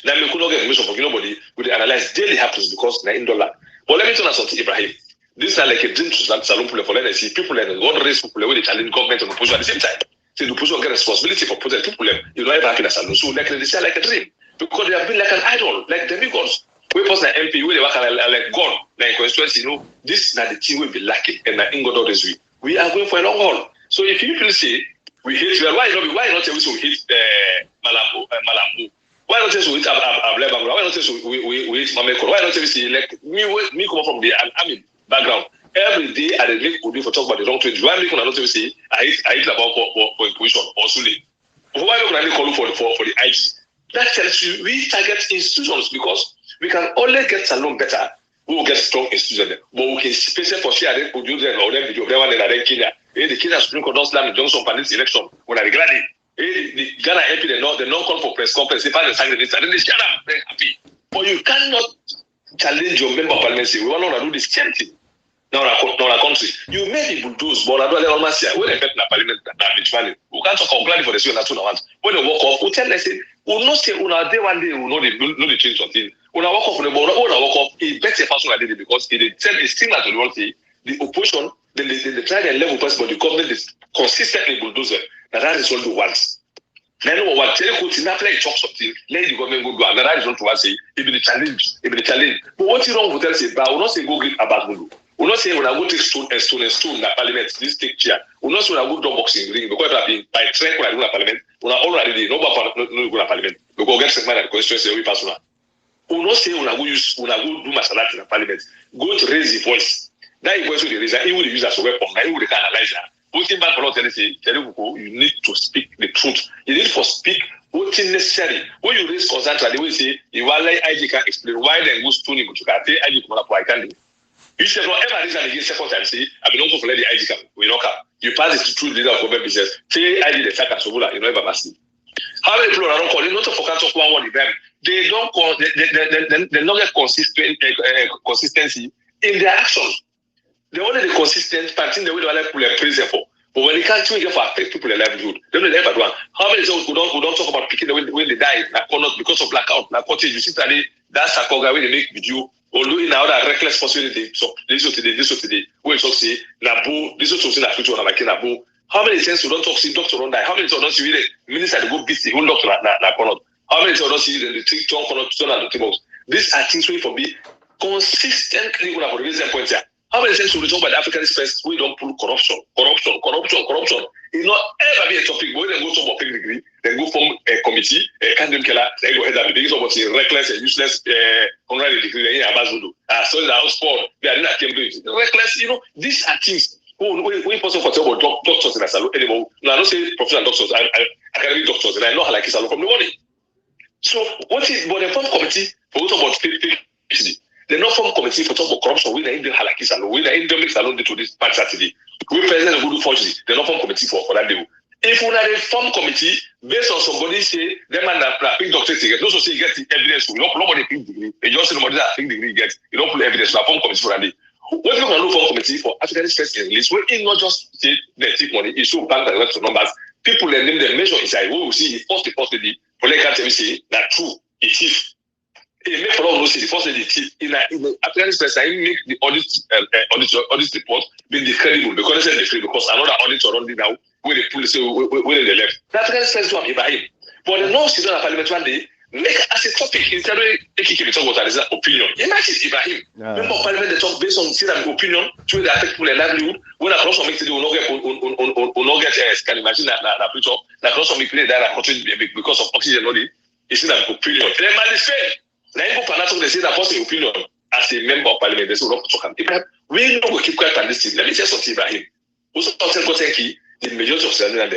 Now, we could not get information from nobody. We analyze daily happens because they're in dollar. But let me tell you something, Ibrahim. This is like a dream to Salon people for let us see people and God raise people where they challenge government and opposition at the same time. So the opposition get responsibility for protect people. You know, ever happy as Salon. So like they say like a dream. Because they have been like an idol, like demigods. We post an MP, we work like God, like constituency, you know, this is not the thing will be lacking and in God all this way. We are going for a long haul. So if people say we hate why not tell us we hate Malambo? Why not tell us we hate Ablebang? Why not tell us we hate Mameko? Why not tell us like me come from the army background? Every day at the link we do for talk about the wrong things. Why me not tell us I hate about for inquisition or Sule? Why not call for the IG? That tells you we target institutions because we can only get Salon better. We will get strong institutions, but we can specify for share they produce them or them video. They want in Kenya. The Kenya Supreme Court don't slam Johnson for this election when I regret it. The Ghana MP they don't call for press conference. They find the second minister, then they shut up. Very happy. But you cannot challenge your member of parliament. Say we want to do this same thing. Now in our country, you may be bulldoze, but I don't let almost here. When they get in parliament, we can't talk about for the same two once. When they walk off, we tell them say, we not say day one day we know the change something. When I walk off, when I walk off, a better person I did it because it similar to the one thing. The opposition, they try their level person, but the government is consistently bulldozer. Now that is all the once. Then what tell you to not play talk something, let the government go do. Now that is what to say. It be the challenge. But what's wrong with tell say, but we not say go get about Gulu. We not say when I go take stone in the parliament, this take chair. We not say when I go do boxing ring because I've been by train when I go to parliament. We are already no go to parliament. We go get some man at constituency every person. We not say when I go do my salat in the parliament. Go to raise the voice. That voice will raise. He will use as a weapon. He will analyze that. Putting back for you need to speak the truth. You need to speak what is necessary. When you raise concern, they will say you will let IG can explain why they go stoning to can take IG come up. I can do. You should not ever reason again second time say I be not going to let the IG come. We not come. You pass it to true leader of government business. Say IG the fact as well. You know ever pass it. How many people are not calling? Not to focus on one word them. They don't call. They not get consistency in their actions. They only the consistent parting the way they like people praise them for. But when they can't even get for affect people in livelihood, they don't ever do one. How many times we don't talk about picking the when they die because of blackout, cottage. You see that's a guy when they make video. Although in our reckless possibility, so this is today. We talk say Nabu, this is something that future like Nabu. How many times we don't talk see doctor don't die? How many times don't see the minister they go beat the whole doctor na corner? How many times don't see the take John corner to the tables? These are things we for be consistently when I raise them points here. How many times we talk about the African space? We don't pull corruption. It's not ever be a topic. When they go to a degree, they go form a committee, a candidate killer, they go ahead and begin about a reckless and useless honorary degree. So the house sport, they are not Cambridge. Reckless, these are things. We possible for talk about doctors in a salon anymore. Now I don't say professional doctors, academic doctors, and I know how like a salon from the morning. So what is but the form committee for talk about PhD? The not form committee for talk about corruption. We are in the halaki salon. We are in the mix salon to this part Saturday. We president go do forgery. The not form committee for that day. If we are a form committee based on somebody say them and that big doctor get, no so say get the evidence. You don't nobody big degree. You just say nobody that big degree get. You don't put evidence. You form committee for that day. What we can do for committee for African Express in list, where it not just say they take money, it show bank direct numbers. People let them the measure inside. We will see the first lady, for like can't say that true, it is. It make for all those the first lady in the African Express, I make the audit report being credible because they say they free because another auditor running now where they pull say where they left. The African Express do Ibrahim. But the North Sudan Parliament one day make as a topic instead of taking talk about his opinion. Imagine Ibrahim. Member of Parliament they talk based on opinion to the affect people and livelihood. When a person makes it will not get can imagine that picture. That person make play that because of oxygen only. It's not an opinion. They manifest. Now you go they say that person opinion as a member of Parliament. They say we don't Ibrahim. We don't go keep quiet on this thing. Let me tell something Ibrahim. Also the majority of Sudan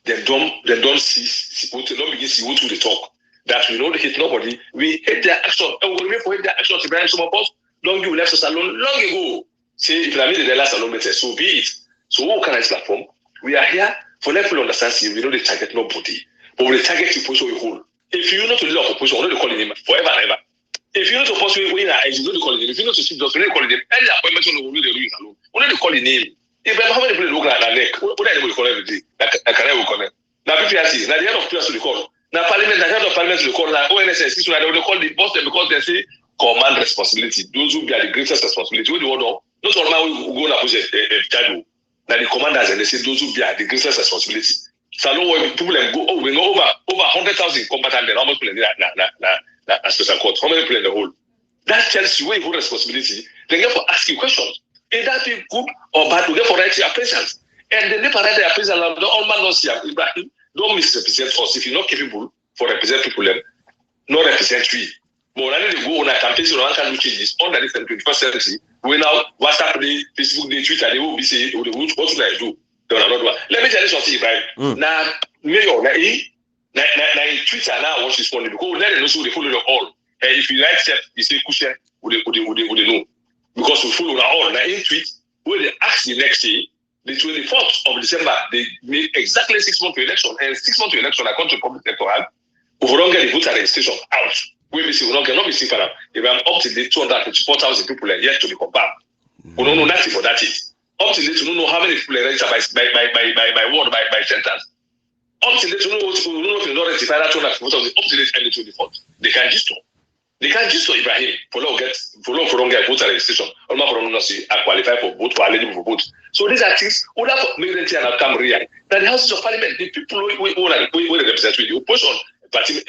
they don't see what don't begin see what they talk. That we don't hate nobody. We hate their action. And we wait for their action to Ibrahim. Some of us don't you left us alone long ago. Say if I mean the last alone better, so be it. So what kind of platform? We are here for let people understand. See, we don't target nobody, but we target the position we hold. If you know to lead our opposition, we don't call him forever and ever. If you know to post we in our age, you don't call him. If you know to sit just, we don't call him. Any appointment we will do it alone. We don't call him name. Ibrahim, how many people look at that neck? What are they call every day? Like can I will call them? Now PPRC, now the head of PPRC will call. Now Parliament, the head of Parliament will call. Now ONSS, they will call the boss because they say command responsibility. Those who bear the greatest responsibility. What do you want? Not all man will go and push a child. Now the commanders and they say those who bear the greatest responsibility. So people go we know over 100,000 combatants. How much people in that special court? How many people in the whole? That tells you where you hold responsibility. They get for asking questions. Is that be good or bad? We get for writing appraisals. And the never write the appraisal. All man knows Ibrahim. Don't misrepresent us. If you're not capable for represent people, not represent we. But when they go on a campaign, so one can do changes under this 21st century. We now WhatsApp day, Facebook day, Twitter, they will be saying, what should I do? They will not do. Let me tell you something, Ibrahim. Now, mayor, now Twitter now watch this funny because let them know so they follow them all. And if you like step, you say Kusha, would they know? Because we follow them all. Now in tweet, when they ask the next day, the 24th of December, they made exactly 6 months to election. And 6 months to election, I come to public electoral. We don't get the voter registration out. We will see, we don't get, not be sick for them. If I'm up to the 254,000 people are yet to be confirmed. We don't know nothing for that. Up to date, we don't know how many people are registered by ward, by centers. Up to date, we don't know if they don't rectify that 254,000. Up to date, and the 24th. They can register. They can register Ibrahim for long get voter registration. All my problems say I qualify for vote, for eligible for vote. So these are things who have made them and come real. That the Houses of Parliament, the people who represent the opposition party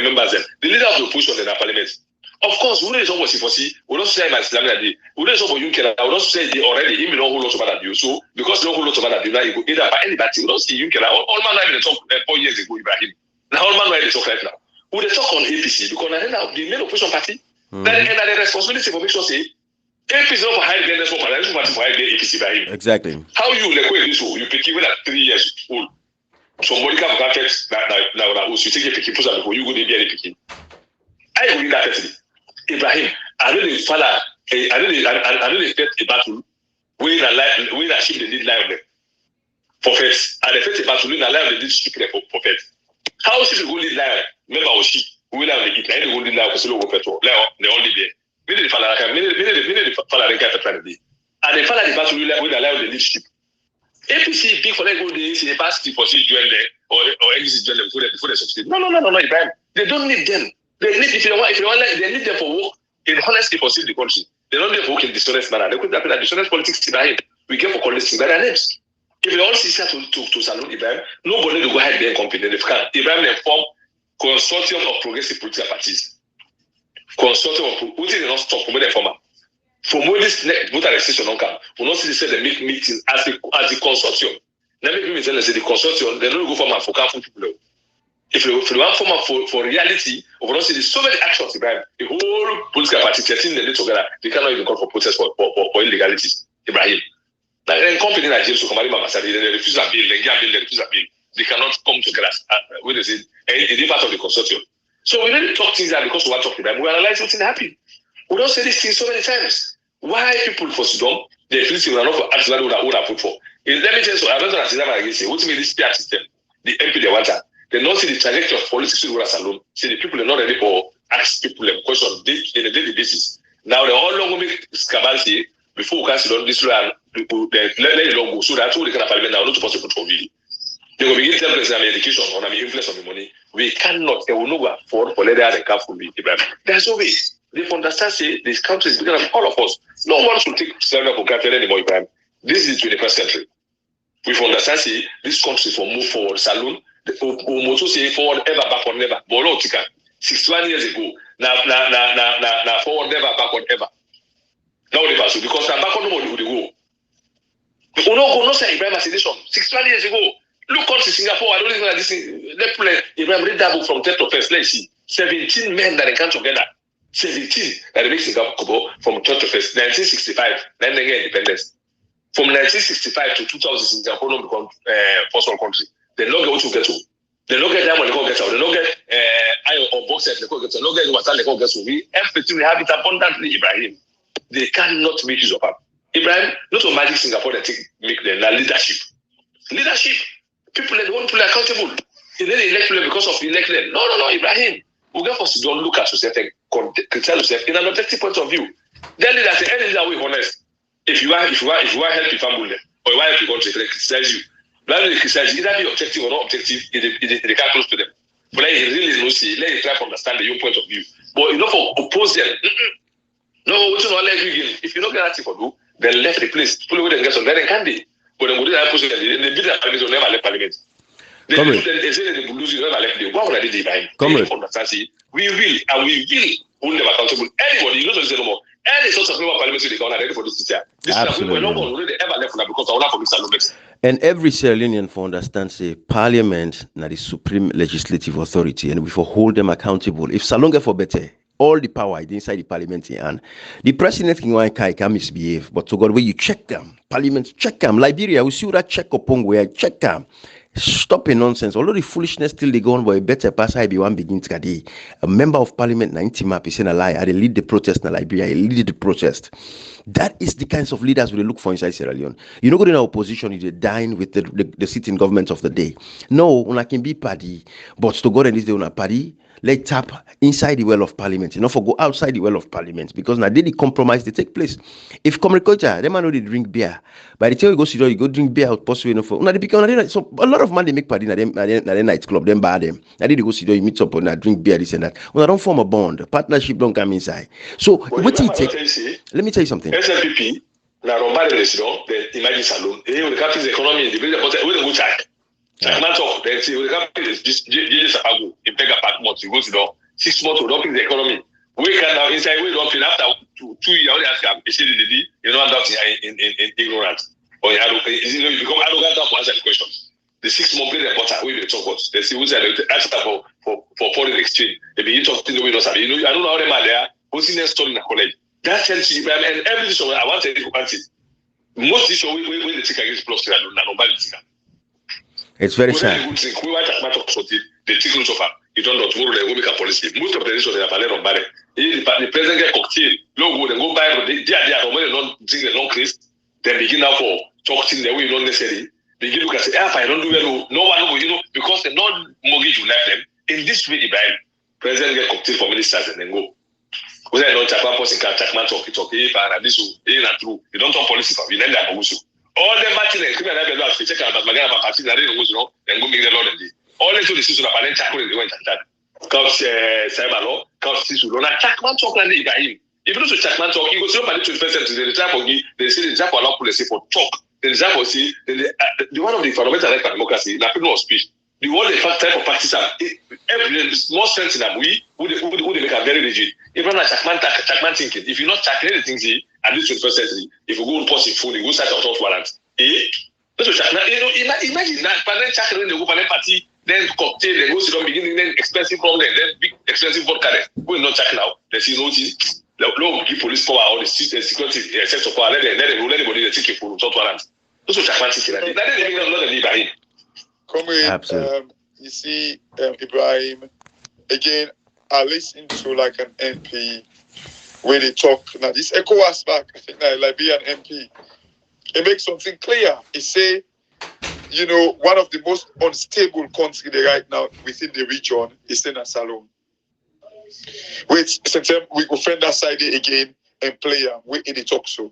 members, the leader of the opposition in the Parliament. Of course, we don't know what we don't say my Islamic day. We don't know what you can. I don't say they already. Even know who lots about you. So because they know who lots about you, now you go either by anybody. We don't see you can. All man like they talk 4 years ago, Ibrahim. Now all man like they talk right now. Who they talk on APC because now the main opposition party. Then the responsibility for make sure say APC not for high the for party for high the APC Ibrahim. Exactly. How you like this so you pick even at 3 years old. Somebody can get now you take a picking push before you go to be a picking. I will that actually. Ibrahim, I know the father, I know they fought a battle when a ship they did lie on them for faith. And they fought a battle when a lie they did ship for faith. How should we go lead lie? Remember our ship, we will have the eat, and they go lead lie for solo petrol. They only there. Many the father can get a day. And the father the battle when a lie they did ship. APC big for them go they say pass for see join there or exit join them before they succeed. No, Ibrahim. They don't need them. They need if you want they need them for work in honesty for the country. They don't need to work in dishonest manner. They could happen that dishonest politics Ibrahim. We get for collecting by their names. If they all see to salute Ibrahim, nobody will go ahead and compete. They can Ibrahim they form consortium of progressive political parties. Consortium of what is not stop from the former. from when this voter registration don't come, we not see they make meetings as the consortium. Now make me tell us the consortium, they don't go for people. If you want for reality, we don't see there's so many actions. Ibrahim, the whole political party 13 they together, they cannot even call for protest for illegalities. Ibrahim, like a company like James Sokomari Mamasari, they refuse a bill, they refuse a bill. They cannot come together. When they say they're part of the consortium. So we need to talk things out because we want to talk to them. We analyze what's happening. We don't say this thing so many times. Why people for Sudan, they feel they are not for actually what I put for. Let me tell you, I don't know against it. What's mean this PR system? The MP they want that. They don't see the trajectory of politics in Rwanda alone. See the people are not ready for ask people them questions on a daily basis. Now they all long make scabality before we can sit on this land. Let it long go. So that's all they can parliament now. Not supposed to put for video. They will begin to tell education on the influence of the money. We cannot, they will not afford for let the cap for me. There's no way. They understand, say, this country is bigger than all of us. No one should take slavery for granted anymore. This is the 21st century. We understand, say, this country will move forward. Saloon, we must say forward ever, backward never. But 61 years ago, now forward never, backward ever. Now they pass because now backward nobody would go. We no say Ibrahim assassination 61 years ago. Look country Singapore. I don't even know this. Let's play Ibrahim read that book from 10th to 1st. Let's see 17 men that they come together. 17 that they make Singapore from 10th to 1st. 1965, then they get independence. From 1965 to 2000, Singapore don't become first world country. They don't get what you get to. They don't get diamond, they don't get out. They don't get iron or bauxite, they don't get. They don't get water, they don't get. Everything we have it abundantly, Ibrahim. They cannot make use of it. Ibrahim, not to magic Singapore that make them leadership. Leadership. People that want to be accountable. They elect them because of elect them. No, Ibrahim. We get forced to don't look at yourself and criticize yourself in an objective point of view. Then leaders say, any leader will be honest. If you want help your family or you want help your country, they criticize you. Rather they criticize you, either be objective or not objective, they can't close to them. But let it really no see, let it try to understand your point of view. But you know, for oppose them. No, what you know, let you give. If you don't get that for do, then left the place. People will get some, then they can't be. But they would have they beat the parliament or never left parliament. They say they lose you, never left the why would I do behind? We will hold them accountable. Anybody, you know, say no more. Any sort of member of parliament, they are ready for this year. This is we're not going to ever left because I will not for Mr. And every Sierra Leonean for understand say parliament na the supreme legislative authority and we for hold them accountable. If Salonga for better, all the power is inside the parliament and the president can misbehave, but to God where you check them, parliament check them. Liberia, we see that check upon where check them. Stop the nonsense. Although the foolishness still they go on, but a better pass I be one begin to a member of parliament 90 map is saying a lie. I lead the protest in Liberia. I lead the protest. That is the kinds of leaders we look for inside Sierra Leone. You know, good in our opposition, you dine with the sitting government of the day. No, una can be party, but to God and this day una party. Let tap inside the well of parliament, you know, for go outside the well of parliament because now the compromise they take place. If culture, them man know they drink beer. By the time you go sit down, you go drink beer out possibly enough. Now they become so a lot of man they make party na them nightclub, them bar them. Now they go sit down, you meet up and drink beer, this and that. When I don't form a bond, partnership don't come inside. So what do you take? Let me tell you something. SLPP, now Rombari Resident, the Imagine Salon, they will capture the economy, they bring the bottom, we don't go check. Man talk, then see, we have this JJ Sapago in Pega Park you go to the 6 months, we don't pick the economy. We can now inside, we don't feel after 2 years, you know, in ignorance. Or you become arrogant to answer the questions. The 6 months, they report, we will talk about. They see who's answer for foreign exchange. They begin talking the way they say. You know, I don't know how they are there, who's in their story in the college. That tells you, and every issue, I want to take most issue, we take against plus 3, nobody is there. It's very sad. We want to they take note of her. You don't know tomorrow they will make a policy. Most of the issues they are on Barry. The president get cocktail, logo, they go buy they when they don't drink the long case, then begin now for talking the way not necessary. Begin look and say, if I don't do well, no one will, you know, because the non-mortgage will left them. In this way, Ibrahim, president get cocktail for ministers and then go. Because I don't check one person can check man talk, and this will true. You don't talk policy for you, then they are all the matching and criminal have to check out that Magana party that they know and go make the law and all into the system of an attack when they went at that. Because cyber law, because this will not attack man talk and they got him. If you don't check man talk, you go to the 20% to the trap for you, they say the trap for allow policy for talk. The trap for see the one of the fundamental right for democracy, the freedom of speech. The one the type of practice every more sense in that we would make a very rigid. If you're not check man thinking, if you're not checking anything, at this 21st century, if you go and post your phone, you go search on top warrant. Imagine that, but then check the go party, then cocktail, then go sit down beginning, then expensive from then big expensive vodka. We're not checking out. There's notice. The law give police power or the security sense of power. Let anybody that take your phone top warrant. Those are fancy. That didn't even know the Ibrahim. Comrade, you see, Ibrahim, again, I listened to like an MP where they talk. Now, this ECOWAS back, I think, now, Liberian MP, it makes something clear. He say, you know, one of the most unstable countries right now within the region is in a Salone. Which, sometimes we go friend that side again and play we in the talk so.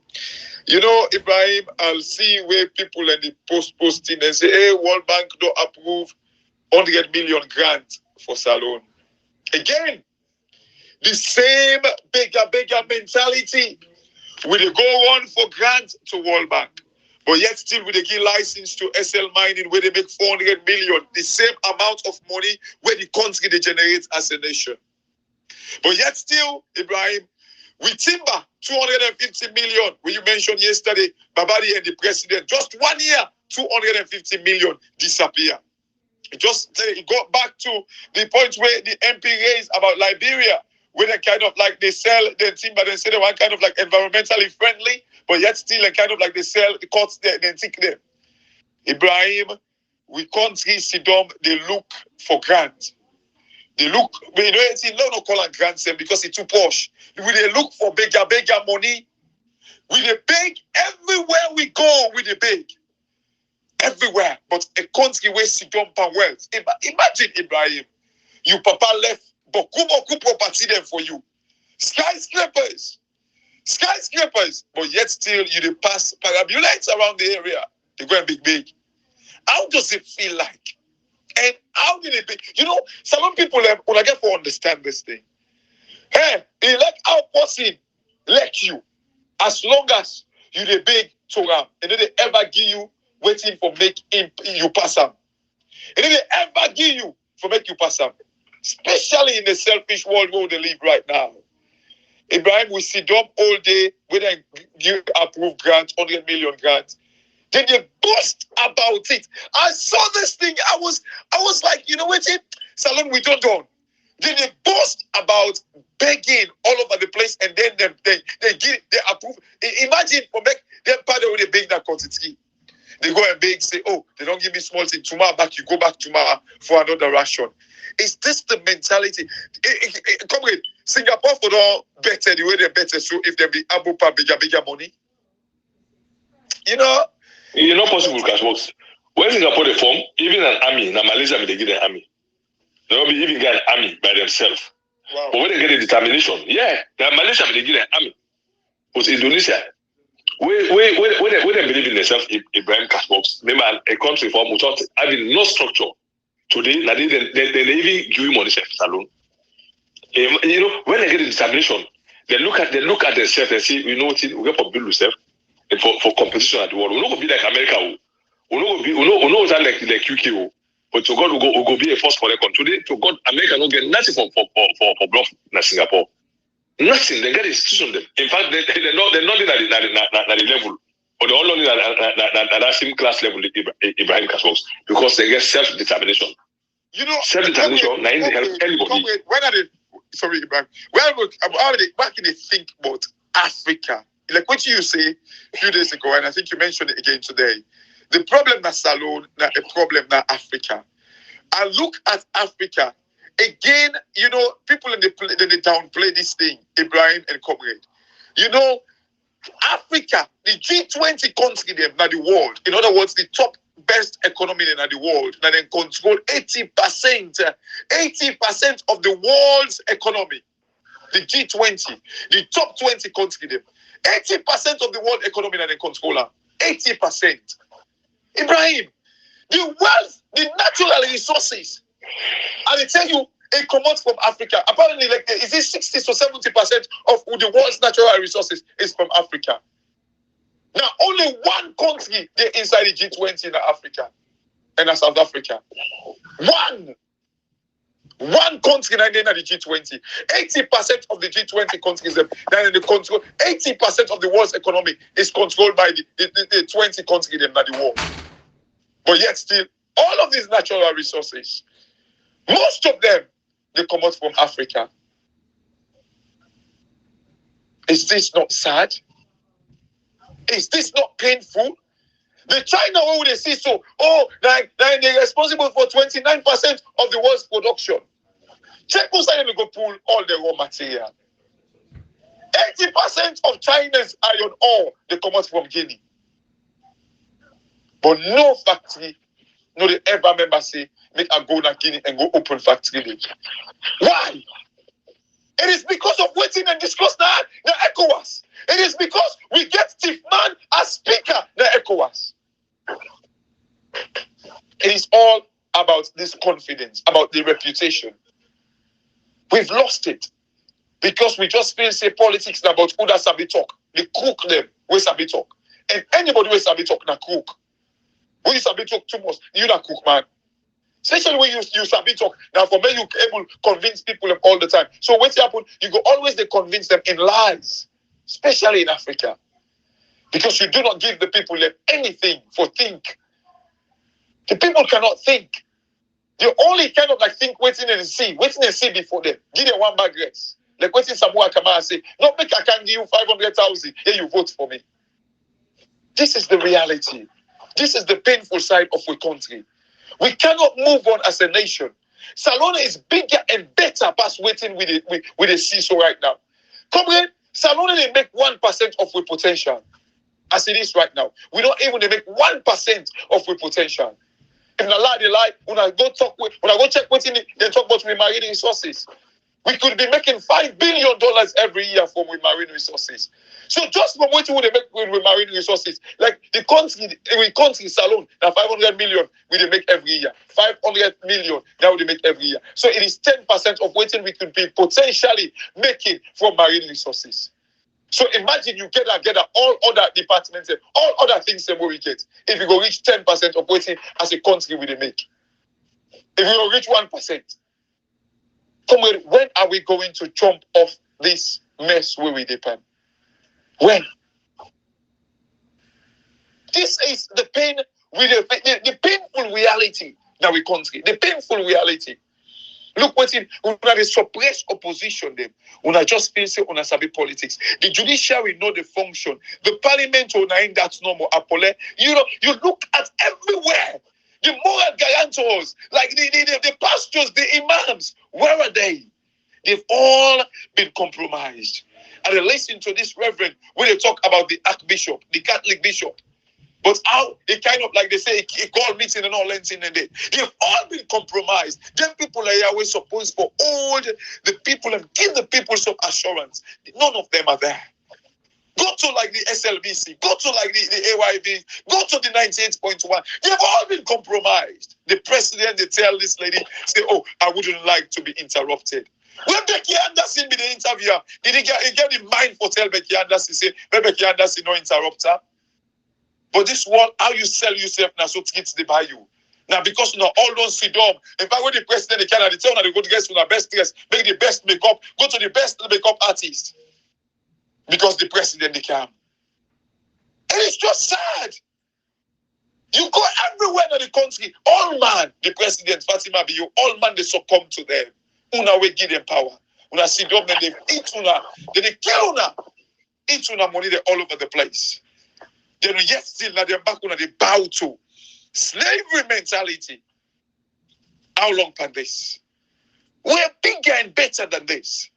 You know, Ibrahim, I'll see where people in the posting and say, hey, World Bank don't approve 100 million grant for Salone. Again, the same bigger mentality. We go on for grant to World Bank, but yet still we give license to SL Mining where they make 400 million, the same amount of money where the country they generate as a nation. But yet still, Ibrahim, we timber 250 million, when you mentioned yesterday, Babadi and the president, just 1 year, 250 million disappear. It got back to the point where the MP raised about Liberia, where they kind of like they sell the timber, they say they want kind of like environmentally friendly, but yet still they kind of like they sell the cuts there, they take them. Ibrahim, we country Sidom, they look for grant. They look, you know, it's no call and grants them because it's too posh. They look for bigger money. We they beg everywhere we go, we they beg. Everywhere. But a country where Sidom pan wealth. Imagine, Ibrahim, you papa left Boku property there for you. Skyscrapers. But yet still you they pass parabolates around the area. They go and big. How does it feel like? And how did it be? You know, some people when I get to understand this thing. Hey, he like our person let you as long as you the big to him. And then they ever give you waiting for make him you pass him. And then they ever give you for make you pass him. Especially in the selfish world where they live right now. Ibrahim, we sit up all day when I give approved grant, 100 million grants. Then they boast about it. I saw this thing. I was like, you know what? Salon, we don't do. Then they boast about begging all over the place, and then they approve. Imagine for make them part of the beg that quantity. They go and beg, say, oh, they don't give me small thing. Tomorrow back, you go back tomorrow for another ration. Is this the mentality? Come with Singapore for the better the way they better. So if they be able to pay bigger money, you know. It's not possible, cash works. When Singapore they form, even an army, now Malaysia they get an army. They will be even get an army by themselves. Wow. But when they get a determination, Malaysia they get an army. But Indonesia, when they believe in themselves, Ibrahim cash works, remember a country form without having no structure. Today, they even give you money alone. You know, when they get a determination, they look at themselves and say, you know what, we get for build yourself. For competition at the world, we're not gonna be like America. We're not that like UK. But to God, we go be a force for the country. Today, to God, America don't get nothing for bluff in Singapore. Nothing. They get institution them. In fact, they're not in the level, or they're all only at that same class level. Ibrahim Kassos, because they get self-determination. You know, self-determination. Now, they help anybody. When are they? Sorry, Ibrahim. How can they think about Africa? Like what you say a few days ago, and I think you mentioned it again today. The problem na Salone, not the problem na Africa. I look at Africa again. You know, people in they downplay this thing, Ibrahim and Comrade. You know, Africa, the G20 country them na the world. In other words, the top best economy in the world. Now they control 80% of the world's economy. The G20, the top 20 country them. 80% of the world economy that they control. 80%. Ibrahim, the wealth, the natural resources, and they tell you it comes from Africa. Apparently, like is it 60 to 70% of the world's natural resources is from Africa. Now, only one country they inside the G20 in Africa, and that's South Africa. One. One country now in the G20. 80% of the G20 countries that in the control. 80% of the world's economy is controlled by the 20 countries in the world. But yet still, all of these natural resources, most of them, they come out from Africa. Is this not sad? Is this not painful? The China, what would they see? So, they're responsible for 29% of the world's production. Check who's going to go pull all the raw material. 80% of China's iron ore, they come out from Guinea. But no factory, no they ever remember say, make a go to Guinea and go open factory there. Why? It is because of waiting and discuss now the ECOWAS. It is because we get Steve Man as speaker the ECOWAS. It is all about this confidence, about the reputation. We've lost it because we just feel say politics about who does sabi talk. They cook them, we sabi talk. And anybody who sabi talk na cook. Who sabi talk too much, you na cook, man. Especially when you sabi talk. Now for me, you able to convince people all the time. So what's happen? You go always they convince them in lies, especially in Africa. Because you do not give the people anything for think. The people cannot think. They only kind of like think waiting and see before them. Give them one bag rice. Like waiting Samoa come and say, no, make I can give you 500,000. Yeah, you vote for me. This is the reality. This is the painful side of our country. We cannot move on as a nation. Salona is bigger and better past waiting with the CISO right now. Comrade, Salona they make 1% of our potential. As it is right now. We don't even make 1% of our potential. If not lie, they lie. When I go check what's in it, they talk about marine resources. We could be making $5 billion every year from marine resources. So just from what would they make with marine resources, like the country Salon, now 500 million we they make every year. 500 million now they make every year. So it is 10% of what we could be potentially making from marine resources. So imagine you get all other departments, all other things that we get. If you go reach 10% of waiting as a country we they make. If we go reach 1%. When are we going to jump off this mess where we depend? When? This is the pain, the painful reality that we country. The painful reality. Look what in una suppress opposition them. Una just feel say una sabi politics. The judiciary know the function. The parliament una in that's normal. Apole. You know, you look at everywhere. The moral guarantors, like the pastors, the imams, where are they? They've all been compromised. And I listen to this reverend when they talk about the archbishop, the Catholic bishop. But how they kind of like they say a call meeting and all that in the day. They've all been compromised. Them people are always supposed for all the people and give the people some assurance. None of them are there. Go to like the SLBC, go to like the AYV, go to the 98.1. They've all been compromised. The president, they tell this lady, say, oh, I wouldn't like to be interrupted. When Becky Anderson be the interviewer, did he get in mind for tell Becky Anderson, say, Becky Anderson no interrupter? But this world, how you sell yourself now, so tickets they buy you. Now, because you know, all those sit down. In fact, when the president, they can, they tell you they go to dress with the best dress, make the best makeup, go to the best makeup artist. Because the president, they can. And it's just sad. You go everywhere in the country, all man, the president, Fatima Biyo, all man, they succumb to them. Una we give them power. Una sit down, then they eat una, then they kill una. Eat una money, they all over the place. Then yet still, now they're back una, they bow to. Slavery mentality. How long can this? We're bigger and better than this.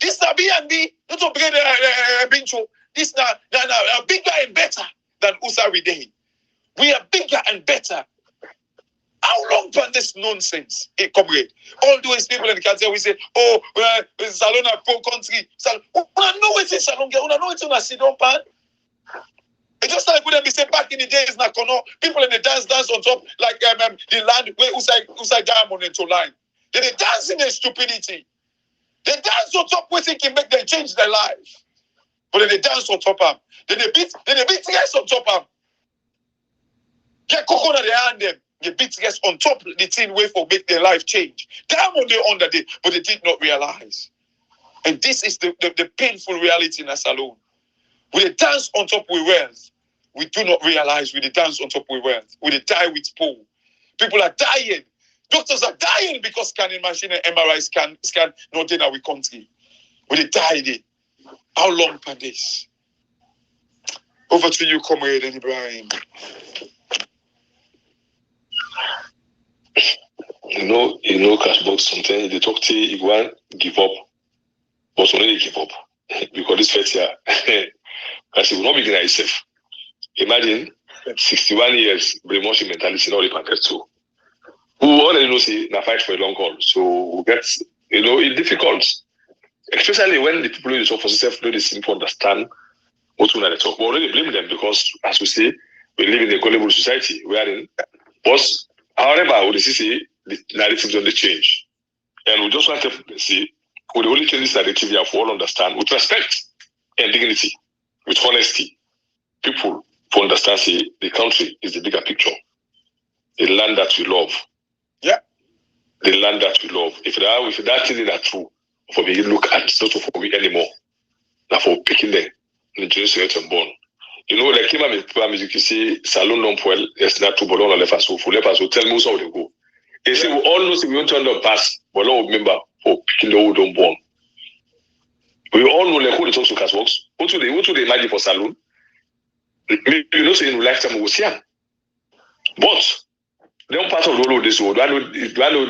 This na B&B, not to bring Bincho. This na bigger and better than Usari Day. We are bigger and better. How long can this nonsense, comrade? All those people in the country, we say, oh, Salona pro country. Una know it's in Salonga, una know it's in a Sidon pan. It's just like when they say back in the days, people in the dance on top, like the land where Usai Diamond into line. They dance in their stupidity. They dance on top, waiting can make them change their life. But then they dance on top of them. Then they beat yes on top of them. Get coconut in their hand them. the bitterness on top the thing way for make their life change. Time on they under day, but they did not realize. And this is the painful reality in us alone. We dance on top with wealth. We do not realize we dance on top with wealth. We die with poor. People are dying. Doctors are dying because scanning machine and MRI scan not in our country. We die there. How long for this? Over to you, comrade and Ibrahim. Cashbox sometimes they talk to you want give up, but already give up because this first year, because it will not begin itself. Imagine 61 years brainwashing mentality not repented too. We already know say na fight for a long haul, so we get it's difficult, especially when the people who talk for themselves don't seem to understand what we talk. We already blame them because, as we say, we live in a gullible society wherein, but however, we see the narratives don't change, and we just want to see we only change this narrative here for all understand with respect and dignity, with honesty. People to understand say the country is the bigger picture, the land that we love. Yeah, the land that we love. If that thing is true, for me look at it's not for me anymore. Now for picking them, the Jerusalem and born. Like him and music, you see, Salon non poil, it's not to Bolon left us so full left us so tell me how they go. They say we all know we won't turn the pass, but no remember for picking the old don't born. We all know like who the talks to cast works. What do they imagine for Salon? Say in lifetime we was young. But they don't part of the world this world. I know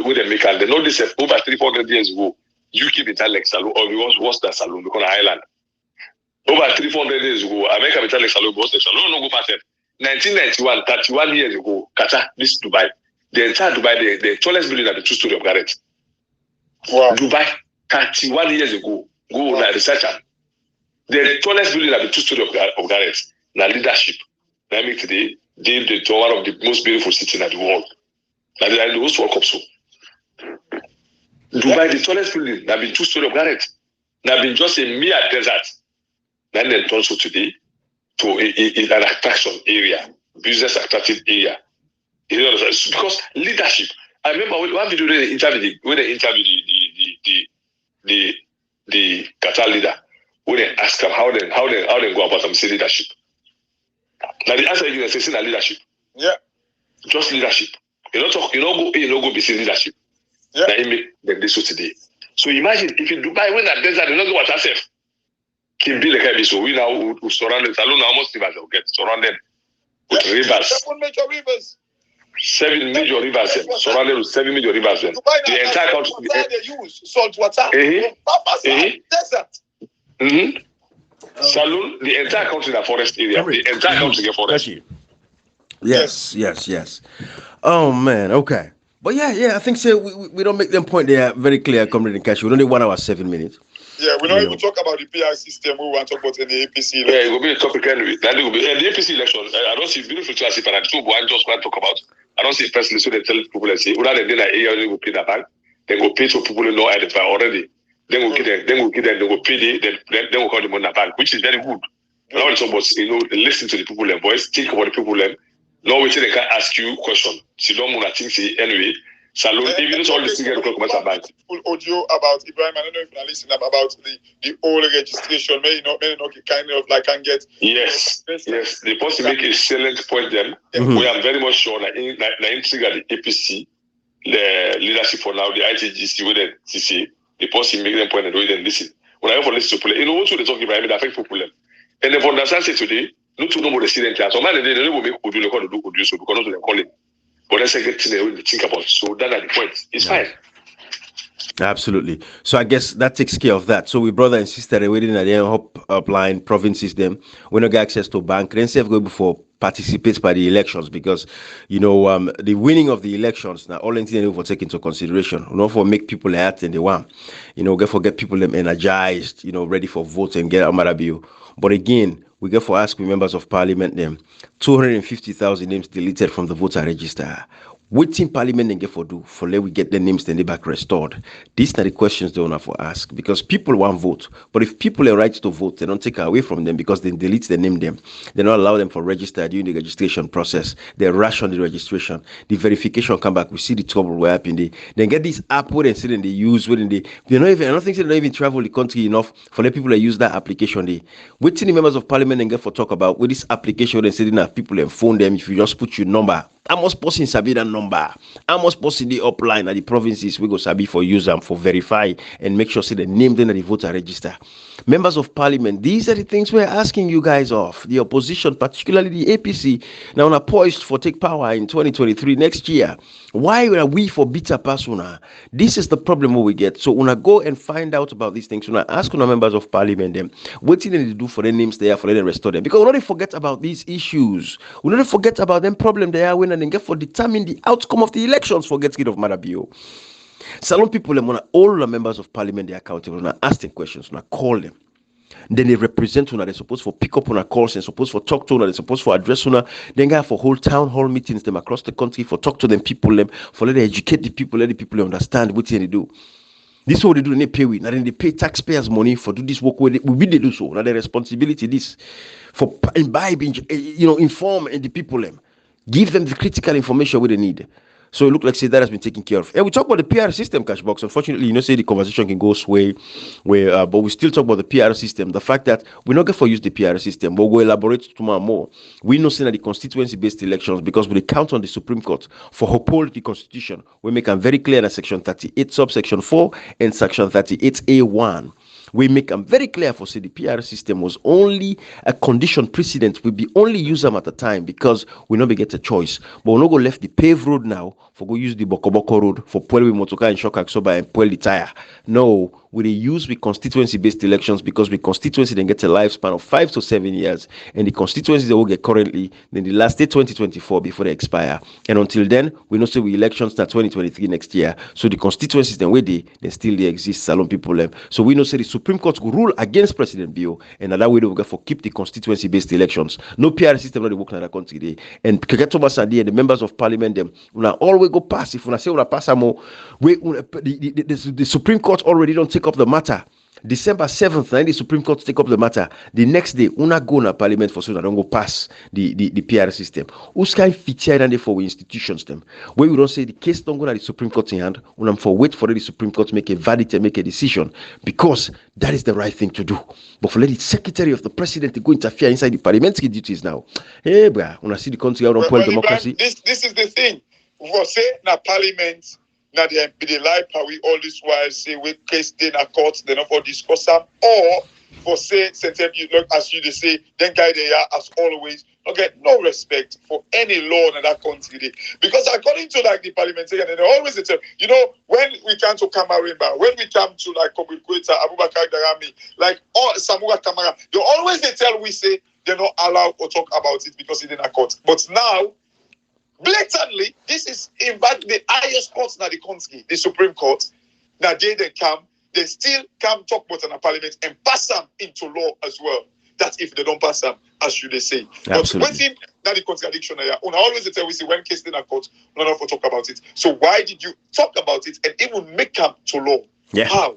where they make and they know this over 300 years ago. You keep it like Salon or what's that Salon because Island. Over 300 years ago, America was like Salon, was the Salon no go past it. 1991, 31 years ago, Qatar, this Dubai. The entire Dubai, the tallest building at the 2-story of Garrett. Wow. Dubai, 31 years ago, go wow. Research. The tallest building at the 2-story of Garrett. Now leadership. Now make today, they one of the most beautiful cities in the world. Now they are the most World Cup so. Dubai, the tallest building, now been 2-story of Garrett. Now been just a mere desert. Then they turn so today to an attraction area, business attractive area. Because leadership. I remember one video when they interviewed the Qatar leader, when they ask them how they go about them say leadership. Now the answer is saying leadership. Yeah. Just leadership. You don't go be saying leadership. Yeah. Now you make them this so today. So imagine if in Dubai when that desert they don't go watch yourself. Can be like so we now surrounded Salon almost rivers get surrounded with rivers. 7 major rivers. 7 major rivers surrounded with 7 major rivers. The entire country they use salt water. Desert. Salon, the entire country is a forest area. The entire country is a forest. Yes. Oh man, okay. But yeah, I think so. We don't make them point there very clear, comrade and Cashew. We only 1 hour 7 minutes. Yeah, we don't even talk about the PR system. We want to talk about the APC election. Yeah, it will be a topic anyway. That will be the APC election. I don't see beautiful classic, and I just want to talk about. I don't see personally, so they tell people and say, rather than they go pay the bank, then go pay to people who know identify already. Then we'll give them, they will pay then we'll call them on the bank, which is very good. Now it's about listen to the people and voice, think about the people and now we they can ask you question. So don't want to think say anyway. Salon, even all the things that come about. Audio about Ibrahim. I don't know if you're listening about the old registration. May not kind of like can get. Yes. They want to make a salient point. Then we are very much sure that in the APC, the leadership for now, the ITGC, with the CC, they want to make them point and then listen. When I ever listen to people, what they talk about, it affects people. And if understand today, not to know what the student class. So man, they don't make Audio record to do Audio so because they call it. But let's get to the think about it. So that's the point. It's fine. Absolutely. So I guess that takes care of that. So we brother and sister are waiting at the upline provinces them. We don't get access to bank. Then safe go before participate by the elections because the winning of the elections now all things for take into consideration. Not for make people act and they want. Get people them energized, ready for vote and get Amarabiu. But again, we get for ask members of parliament them 250,000 names deleted from the voter register. Waiting Parliament and get for do for let we get the names then they back restored. These are the questions they want to ask because people want vote, but if people are right to vote, they don't take away from them because they delete the name them. They don't allow them for register during the registration process. They rush on the registration, the verification come back. We see the trouble where up in the then get this app where they say they use within the they don't even I don't think they don't even travel the country enough for the people that use that application. They waiting the members of Parliament and get for talk about with this application where they say that people and phone them if you just put your number. I must post in sabi that number. I must post in the upline at the provinces we go sabi for use them for verify and make sure say the name then the voter register. Members of Parliament, these are the things we're asking you guys of. The opposition, particularly the APC, now are poised for take power in 2023 next year. Why are we for bitter persona? This is the problem we get. So when I go and find out about these things, when I ask our members of Parliament them, what do they do for their names there for them to restore them? Because we don't forget about these issues. We don't forget about them problem they are when and get for determine the outcome of the elections for get rid of Marabio. Salon people them want all the members of Parliament they are accountable. When I ask them questions, when I call them. Then they represent una, they're supposed for pick up on a calls and supposed for talk to una, they're supposed for address una, then go for whole town hall meetings them across the country for talk to them people them, for let them educate the people, let the people understand what they do. This is what they do, they pay with. Now then they pay taxpayers money for do this work where we do so. Now the responsibility this for imbibing, inform the people them. Give them the critical information where they need. So it looks like say that has been taken care of. And we talk about the PR system, Cashbox. Unfortunately, say the conversation can go sway, but we still talk about the PR system. The fact that we're not going to use the PR system, but we'll elaborate tomorrow more. We know saying that the constituency-based elections, because we count on the Supreme Court for uphold the Constitution, we make them very clear that Section 38, subsection 4, and Section 38A1. We make them very clear for say the PR system was only a condition precedent. We be only use them at the time because we not be get a choice. But we not go left the paved road now for go use the Bokoboko road for Puel with Motoka and Shock Soba and Puel the tire. No, we use with constituency-based elections because with constituency then get a lifespan of 5 to 7 years, and the constituencies they will get currently then the last day 2024 before they expire. And until then, we know say we elections start 2023 next year. So the constituencies then where they still they exist, salon people them. So we know say the Supreme Court will rule against President Bio, and that way they will get for keep the constituency-based elections. No PR system not work in the country today. And Keke Thomas and the members of Parliament them will always go pass. If we say we pass more, the Supreme Court already don't take up the matter. December 7th, then the Supreme Court take up the matter. The next day, una go na Parliament for so that don't go pass the PR system. Who's kind feature and for institutions them? Where we don't say the case don't go to the Supreme Court in hand, unam for wait for the Supreme Court to make a verdict and make a decision because that is the right thing to do. But for let the Secretary of the President to go interfere inside the parliamentary duties now. Hey, brah, una see the country out on democracy. This is the thing. We say na Parliament. Now they lie we all this while say we case they na court, they not for discuss them, or for say you look as you they say, then guy they are as always, not get no respect for any law in that country. Because according to like the parliamentarian, and they always tell, when we come to Kamarimba, when we come to like Kobikweta, Abubakar Darami, like all Samura Kamara, they tell we say they're not allowed to talk about it because it's in a court. But now blatantly, this is in fact the highest court in the country, the Supreme Court. Now they still come talk about in the parliament and pass them into law as well. That's if they don't pass them, as you they say. Absolutely. But when that the contradiction here, I always tell we say when case in a court, we don't have to talk about it. So why did you talk about it and even make them to law? Yeah. How?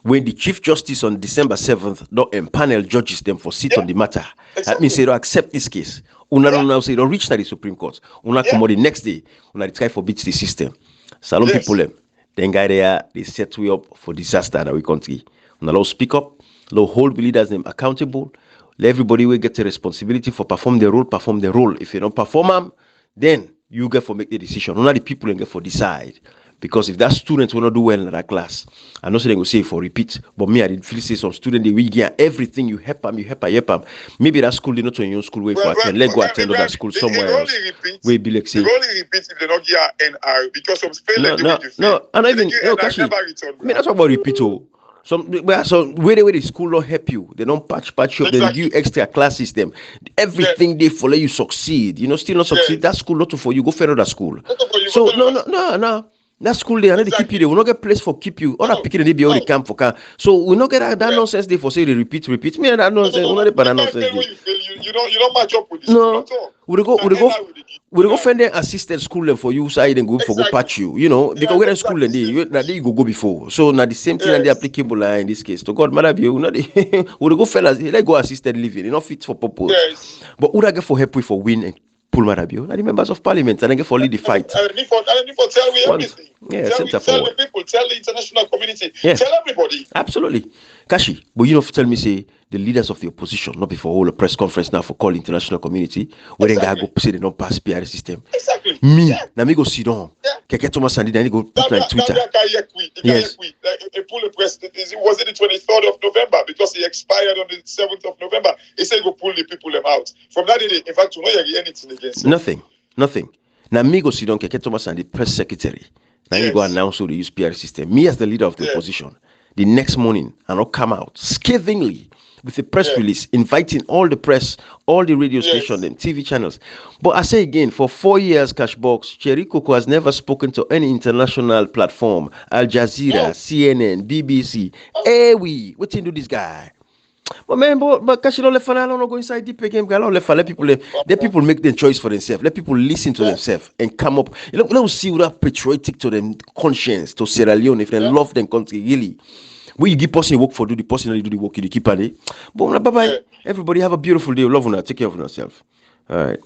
When the Chief Justice on December 7th don't empanel judges them for sit on the matter. Exactly. That means they don't accept this case. Una don't now say don't reach to the Supreme Court. Una come out the next day. Una try for beat the system. Salon people them. Then guy there, they set we up for disaster in our country. Una allow speak up, allow hold the leaders them accountable. Let everybody will get the responsibility for perform the role. If you don't perform them, then you get for make the decision. Not the people and get for decide. Because if that student will not do well in that class, I know so they will say for repeat, but me, I did feel say some student they will get everything, you help them. Maybe that school they not in your school way for attend. Let go attend other school somewhere else. We be like say. They only repeat if they not get NR because some fail No, and even Kashi, I mean that's about repeat. So where the school don't help you, they don't patch you up, they give extra class system. Everything they follow you succeed. Still not succeed. That school not for you. Go for another school. So no. That school they are not keep you. They will not get place for keep you. Other picking they be all the camp for camp. So we not get that nonsense they for say they repeat. Me and that nonsense. We not get that nonsense. You don't match up with this. No, we we go find them assisted school them for you side and go for go patch you, because when school and they go before. So now the same thing and the applicable in this case. To God matter you, we go fellas, let go assisted living, not fit for purpose. Yes. But would I get for help with for win and pull Marabio? Now the members of parliament and I get for lead the fight. I need for tell me everything. Yeah, tell the people, tell the international community, tell everybody. Absolutely. Kashi, but tell me say the leaders of the opposition, not before all a press conference now for call the international community, where they go say they don't pass PR system. Exactly. Me, now me go sit down. Keke Thomas and then go put on Twitter. Yes. Pull the press. Was it the 23rd of November? Because he expired on the 7th of November. He said go pull the people them out. From that day, in fact, you know you anything against him. Nothing. Now me go sit down Keke Thomas and the press secretary. Now you go announce who they use PR system. Me as the leader of the opposition. The next morning, and I'll come out scathingly with a press release inviting all the press, all the radio stations and TV channels. But I say again, for 4 years, Cashbox, Cherry Coco has never spoken to any international platform, Al Jazeera, CNN, BBC. What do this guy? But man, but Kashi don't let I don't go inside deep again. Let people make their choice for themselves. Let people listen to themselves and come up. Let us see what patriotic to them conscience to Sierra Leone if they love them country really. When you give person work for do the person do the work you keep at it. But bye bye. Everybody have a beautiful day. Love you now. Take care of yourself. All right.